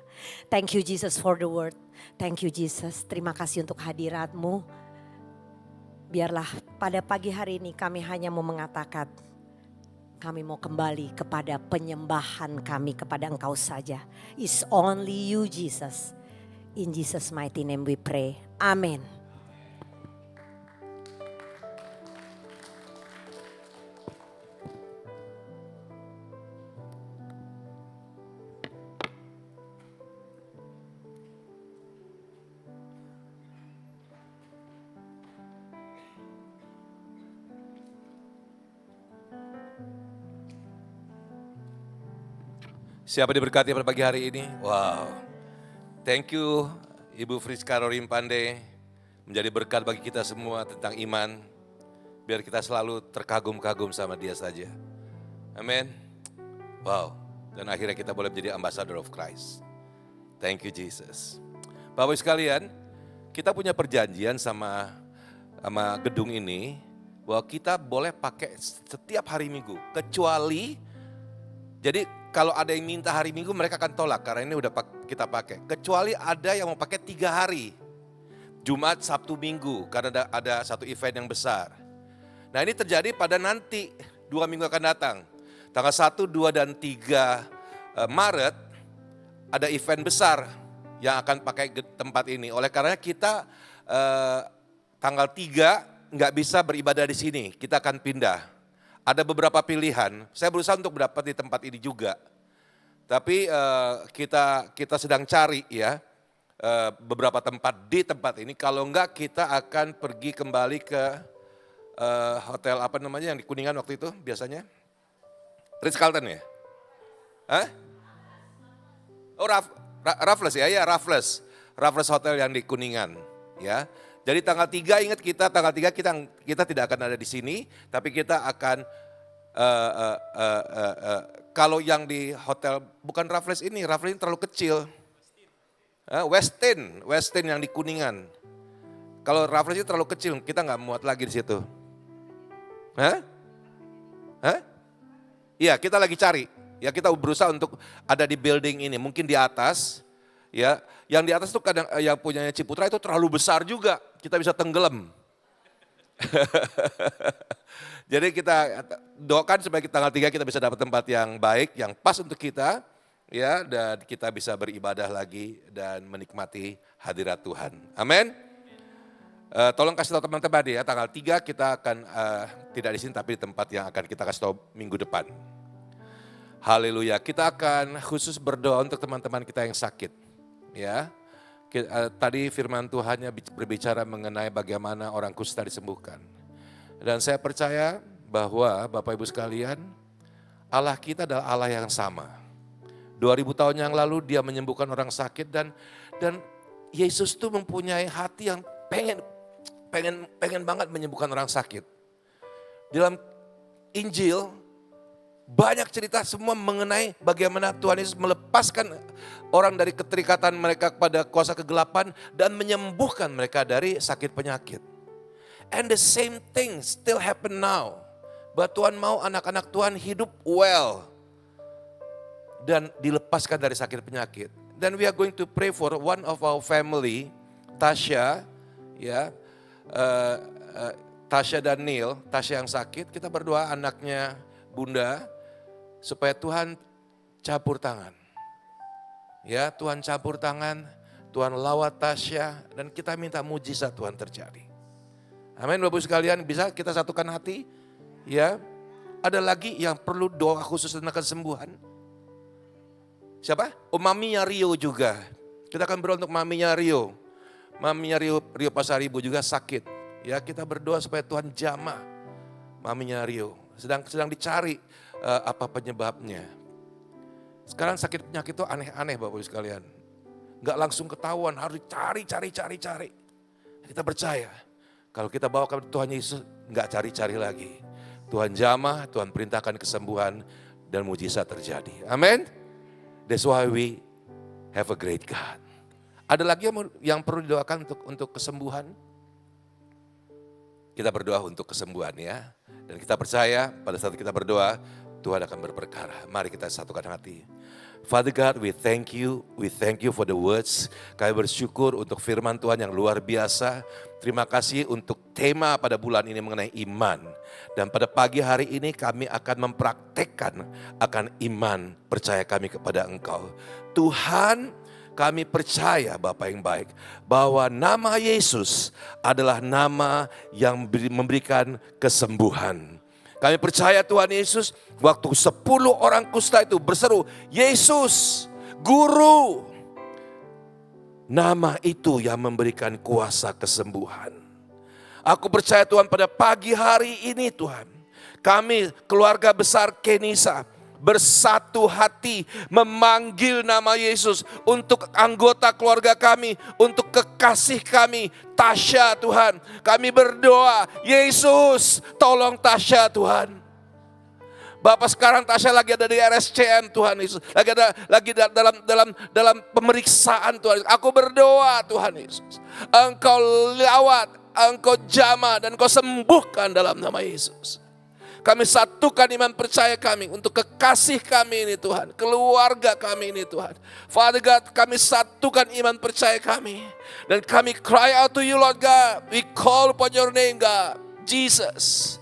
Thank you Jesus for the word. Thank you Jesus. Terima kasih untuk hadirat-Mu. Biarlah pada pagi hari ini kami hanya mau mengatakan. Kami mau kembali kepada penyembahan kami kepada Engkau saja. It's only you Jesus. In Jesus mighty name we pray. Amen. Siapa diberkati pada pagi hari ini? Wow. Thank you Ibu Friska Rorim Pande. Menjadi berkat bagi kita semua tentang iman. Biar kita selalu terkagum-kagum sama dia saja. Amin. Wow. Dan akhirnya kita boleh menjadi ambassador of Christ. Thank you Jesus. Bapak Ibu sekalian, kita punya perjanjian sama gedung ini. Bahwa kita boleh pakai setiap hari Minggu. Kecuali, jadi kalau ada yang minta hari Minggu mereka akan tolak karena ini udah kita pakai. Kecuali ada yang mau pakai 3 hari. Jumat, Sabtu, Minggu karena ada satu event yang besar. Nah ini terjadi pada nanti 2 minggu akan datang. Tanggal 1, 2, dan 3 Maret ada event besar yang akan pakai tempat ini. Oleh karena kita tanggal 3 nggak bisa beribadah di sini, kita akan pindah. Ada beberapa pilihan, saya berusaha untuk mendapat di tempat ini juga. Tapi kita sedang cari ya beberapa tempat di tempat ini. Kalau enggak kita akan pergi kembali ke hotel apa namanya yang di Kuningan waktu itu biasanya? Ritz-Carlton ya? Hah? Oh Raffles ya, Raffles. Raffles Hotel yang di Kuningan ya. Jadi tanggal 3 ingat kita tanggal 3 kita tidak akan ada di sini, tapi kita akan kalau yang di hotel bukan Raffles ini terlalu kecil. Westin yang di Kuningan. Kalau refreshing terlalu kecil, kita nggak muat lagi di situ. Hah? Hah? Iya, kita lagi cari. Ya, kita berusaha untuk ada di building ini, mungkin di atas. Ya, yang di atas tuh kadang yang punyanya Ciputra itu terlalu besar juga, kita bisa tenggelam. Jadi kita doakan supaya tanggal 3 kita bisa dapat tempat yang baik, yang pas untuk kita, ya, dan kita bisa beribadah lagi dan menikmati hadirat Tuhan. Amin. Tolong kasih tahu teman-teman ya, tanggal 3 kita akan tidak di sini tapi di tempat yang akan kita kasih tahu minggu depan. Haleluya. Kita akan khusus berdoa untuk teman-teman kita yang sakit. Ya. Tadi firman Tuhannya berbicara mengenai bagaimana orang kusta disembuhkan. Dan saya percaya bahwa Bapak Ibu sekalian, Allah kita adalah Allah yang sama. 2000 tahun yang lalu dia menyembuhkan orang sakit dan Yesus tuh mempunyai hati yang pengen banget menyembuhkan orang sakit. Dalam Injil banyak cerita semua mengenai bagaimana Tuhan Yesus melepaskan orang dari keterikatan mereka kepada kuasa kegelapan dan menyembuhkan mereka dari sakit penyakit. And the same thing still happen now. Bahwa Tuhan mau anak-anak Tuhan hidup well dan dilepaskan dari sakit penyakit. Dan we are going to pray for one of our family, Tasha, ya, Tasha dan Neil. Tasha yang sakit, kita berdoa anaknya Bunda supaya Tuhan campur tangan. Ya, Tuhan campur tangan, Tuhan lawat Tasha dan kita minta mujizat Tuhan terjadi. Amin, Bapak sekalian, bisa kita satukan hati? Ya, ada lagi yang perlu doa khusus tentang kesembuhan. Siapa? Oh, maminya Rio juga. Kita akan berdoa untuk maminya Rio. Maminya Rio Pasaribu juga sakit. Ya, kita berdoa supaya Tuhan jamah maminya Rio. Sedang dicari apa penyebabnya. Sekarang sakit penyakit itu aneh-aneh Bapak Ibu sekalian. Enggak langsung ketahuan, harus cari. Kita percaya. Kalau kita bawa ke Tuhan Yesus, enggak cari-cari lagi. Tuhan jamah, Tuhan perintahkan kesembuhan dan mujizat terjadi. Amin. That's why we have a great God. Ada lagi yang perlu didoakan untuk kesembuhan? Kita berdoa untuk kesembuhan ya. Dan kita percaya pada saat kita berdoa, Tuhan akan berperkara. Mari kita satukan hati. Father God, we thank you for the words. Kami bersyukur untuk firman Tuhan yang luar biasa. Terima kasih untuk tema pada bulan ini mengenai iman. Dan pada pagi hari ini kami akan mempraktekkan akan iman percaya kami kepada Engkau. Tuhan, kami percaya Bapa yang baik bahwa nama Yesus adalah nama yang memberikan kesembuhan. Kami percaya Tuhan Yesus, waktu 10 orang kusta itu berseru, Yesus, Guru. Nama itu yang memberikan kuasa kesembuhan. Aku percaya Tuhan pada pagi hari ini Tuhan, kami keluarga besar Kenisa bersatu hati memanggil nama Yesus untuk anggota keluarga kami, untuk kekasih kami, Tasha Tuhan. Kami berdoa, Yesus tolong Tasha Tuhan. Bapak sekarang Tasha lagi ada di RSCM Tuhan Yesus. Lagi dalam pemeriksaan Tuhan Yesus. Aku berdoa Tuhan Yesus. Engkau lawat, Engkau jamah dan Engkau sembuhkan dalam nama Yesus. Kami satukan iman percaya kami untuk kekasih kami ini Tuhan. Keluarga kami ini Tuhan. Father God, kami satukan iman percaya kami. Dan kami cry out to you Lord God. We call upon your name God. Jesus.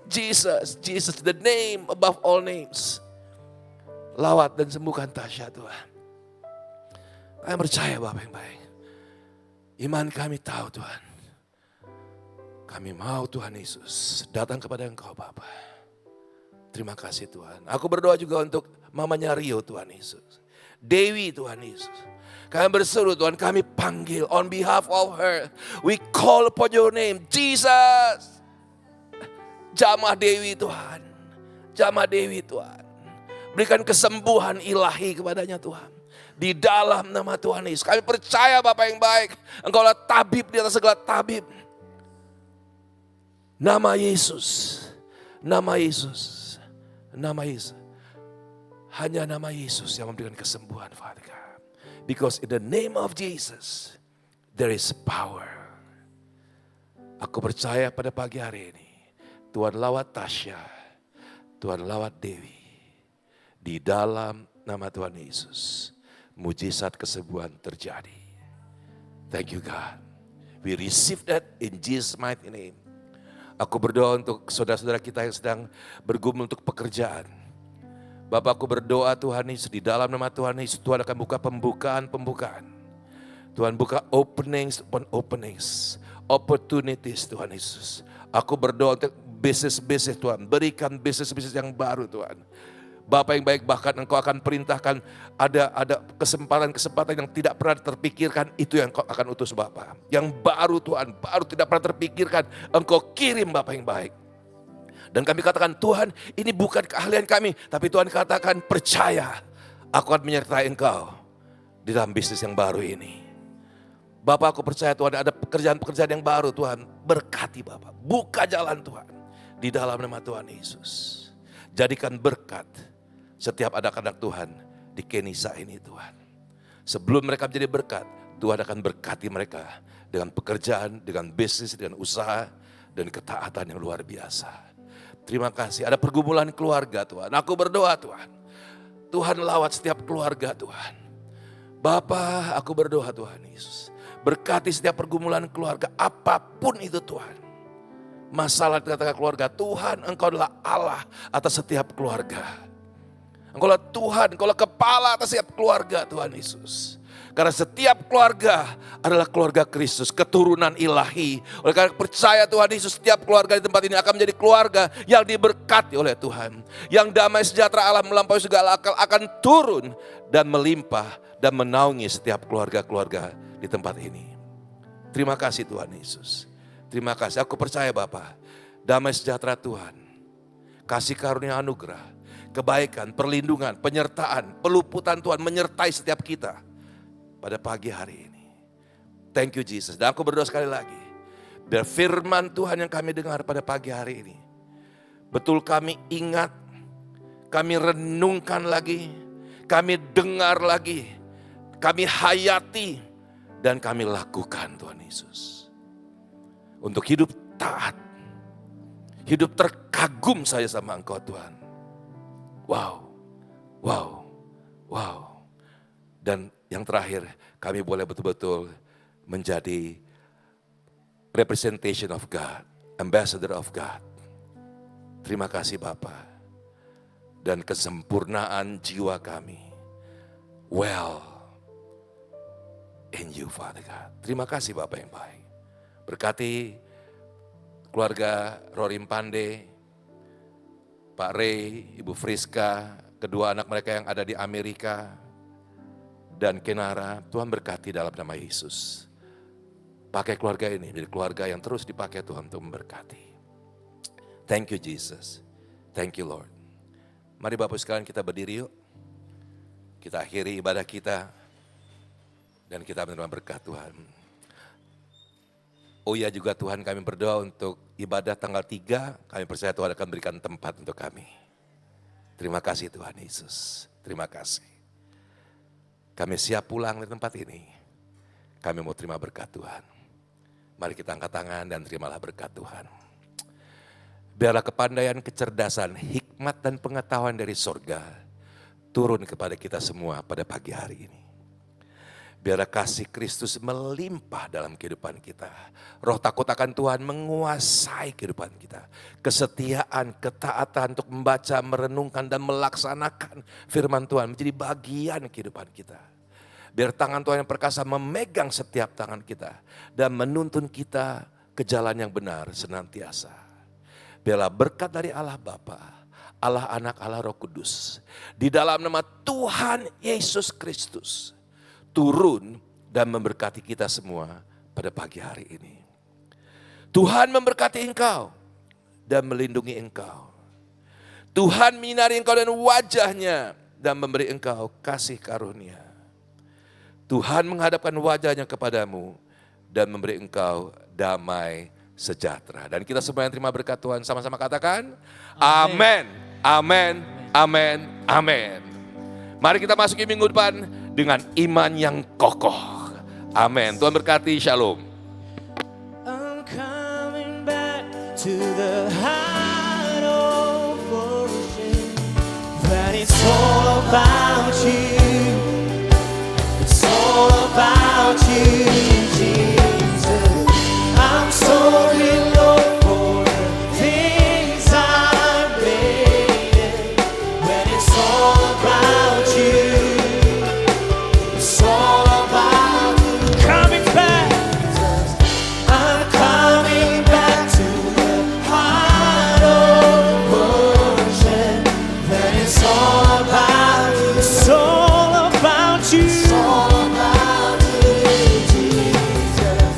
Jesus, Jesus, the name above all names. Lawat dan sembuhkan Tasha Tuhan. Kami percaya Bapak yang baik. Iman kami tahu Tuhan. Kami mau Tuhan Yesus datang kepada Engkau Bapa. Terima kasih Tuhan. Aku berdoa juga untuk mamanya Rio Tuhan Yesus. Dewi Tuhan Yesus. Kami berseru Tuhan, kami panggil on behalf of her. We call upon your name, Jesus. Jamah Dewi Tuhan. Jamah Dewi Tuhan. Berikan kesembuhan ilahi kepadanya Tuhan. Di dalam nama Tuhan Yesus. Kami percaya Bapa yang baik. Engkau adalah tabib di atas segala tabib. Nama Yesus, nama Yesus, nama Yesus. Hanya nama Yesus yang memberikan kesembuhan, Father God. Because in the name of Jesus, there is power. Aku percaya pada pagi hari ini, Tuhan lawat Tasya, Tuhan lawat Dewi. Di dalam nama Tuhan Yesus, mujizat kesembuhan terjadi. Thank you God. We receive that in Jesus' mighty name. Aku berdoa untuk saudara-saudara kita yang sedang bergumul untuk pekerjaan. Bapak, aku berdoa Tuhan Yesus, di dalam nama Tuhan Yesus, Tuhan akan buka pembukaan. Tuhan buka openings upon openings, opportunities Tuhan Yesus. Aku berdoa untuk bisnis-bisnis Tuhan, berikan bisnis-bisnis yang baru Tuhan. Bapak yang baik, bahkan Engkau akan perintahkan ada kesempatan-kesempatan yang tidak pernah terpikirkan, itu yang Engkau akan utus Bapak. Yang baru Tuhan, baru tidak pernah terpikirkan, Engkau kirim Bapak yang baik. Dan kami katakan, Tuhan ini bukan keahlian kami, tapi Tuhan katakan percaya, aku akan menyertai Engkau di dalam bisnis yang baru ini. Bapak, aku percaya Tuhan ada pekerjaan-pekerjaan yang baru Tuhan, berkati Bapak, buka jalan Tuhan di dalam nama Tuhan Yesus. Jadikan berkat setiap anak-anak Tuhan di Kenisa ini Tuhan. Sebelum mereka menjadi berkat, Tuhan akan berkati mereka dengan pekerjaan, dengan bisnis, dengan usaha, dan ketaatan yang luar biasa. Terima kasih, ada pergumulan keluarga Tuhan. Aku berdoa Tuhan, Tuhan lawat setiap keluarga Tuhan. Bapa, aku berdoa Tuhan Yesus, berkati setiap pergumulan keluarga, apapun itu Tuhan. Masalah di tengah-tengah keluarga, Tuhan Engkau adalah Allah atas setiap keluarga. Engkau adalah Tuhan, Engkau adalah kepala atas setiap keluarga Tuhan Yesus. Karena setiap keluarga adalah keluarga Kristus, keturunan ilahi. Oleh karena percaya Tuhan Yesus, setiap keluarga di tempat ini akan menjadi keluarga yang diberkati oleh Tuhan. Yang damai sejahtera Allah melampaui segala akal akan turun dan melimpah dan menaungi setiap keluarga-keluarga di tempat ini. Terima kasih Tuhan Yesus. Terima kasih, aku percaya Bapa, damai sejahtera Tuhan, kasih karunia anugerah, kebaikan, perlindungan, penyertaan, peluputan Tuhan menyertai setiap kita pada pagi hari ini. Thank you Jesus. Dan aku berdoa sekali lagi, biar firman Tuhan yang kami dengar pada pagi hari ini, betul kami ingat, kami renungkan lagi, kami dengar lagi, kami hayati, dan kami lakukan Tuhan Yesus. Untuk hidup taat, hidup terkagum saya sama Engkau Tuhan. Wow, wow, wow. Dan yang terakhir, kami boleh betul-betul menjadi representation of God, ambassador of God. Terima kasih Bapa. Dan kesempurnaan jiwa kami, well in you Father God. Terima kasih Bapa yang baik. Berkati keluarga Rorim Pande, Pak Ray, Ibu Friska, kedua anak mereka yang ada di Amerika, dan Kenara. Tuhan berkati dalam nama Yesus. Pakai keluarga ini menjadi keluarga yang terus dipakai Tuhan untuk memberkati. Thank you Jesus. Thank you Lord. Mari Bapak sekalian kita berdiri yuk. Kita akhiri ibadah kita dan kita menerima berkat Tuhan. Oh ya juga Tuhan, kami berdoa untuk ibadah tanggal 3, kami percaya Tuhan akan berikan tempat untuk kami. Terima kasih Tuhan Yesus, terima kasih. Kami siap pulang dari tempat ini, kami mau terima berkat Tuhan. Mari kita angkat tangan dan terimalah berkat Tuhan. Biarlah kepandaian, kecerdasan, hikmat dan pengetahuan dari sorga turun kepada kita semua pada pagi hari ini. Biarlah kasih Kristus melimpah dalam kehidupan kita. Roh takut akan Tuhan menguasai kehidupan kita. Kesetiaan, ketaatan untuk membaca, merenungkan dan melaksanakan firman Tuhan menjadi bagian kehidupan kita. Biar tangan Tuhan yang perkasa memegang setiap tangan kita dan menuntun kita ke jalan yang benar senantiasa. Biarlah berkat dari Allah Bapa, Allah Anak, Allah Roh Kudus, di dalam nama Tuhan Yesus Kristus, turun dan memberkati kita semua pada pagi hari ini. Tuhan memberkati engkau dan melindungi engkau. Tuhan menyinari engkau dan wajahnya dan memberi engkau kasih karunia. Tuhan menghadapkan wajahnya kepadamu dan memberi engkau damai sejahtera. Dan kita semua yang terima berkat Tuhan sama-sama katakan, amin, amin, amin, amin. Mari kita masuki minggu depan dengan iman yang kokoh. Amin. Tuhan berkati, shalom. I'm coming to the heart of worship. That it's all about you. It's all about you, Jesus. I'm sorry, Lord, for the things I've made. When it's all about you, it's all about you. Coming back, I'm coming back to the heart of worship. That it's all about you. It's all about you. It's all about you, Jesus.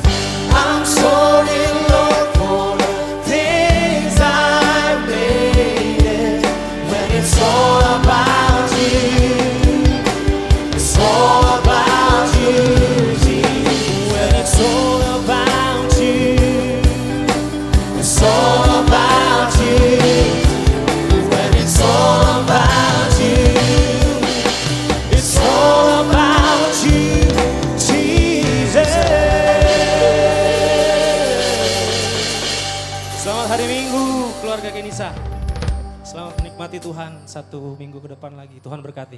I'm sorry, Lord, for the things I've made. When it's all about you, it's all about you, Jesus. When it's all about you, it's all about you. When it's all about you, it's all about you, Jesus. Selamat hari Minggu keluarga Kenisa. Selamat menikmati Tuhan 1 minggu ke depan lagi. Tuhan berkati.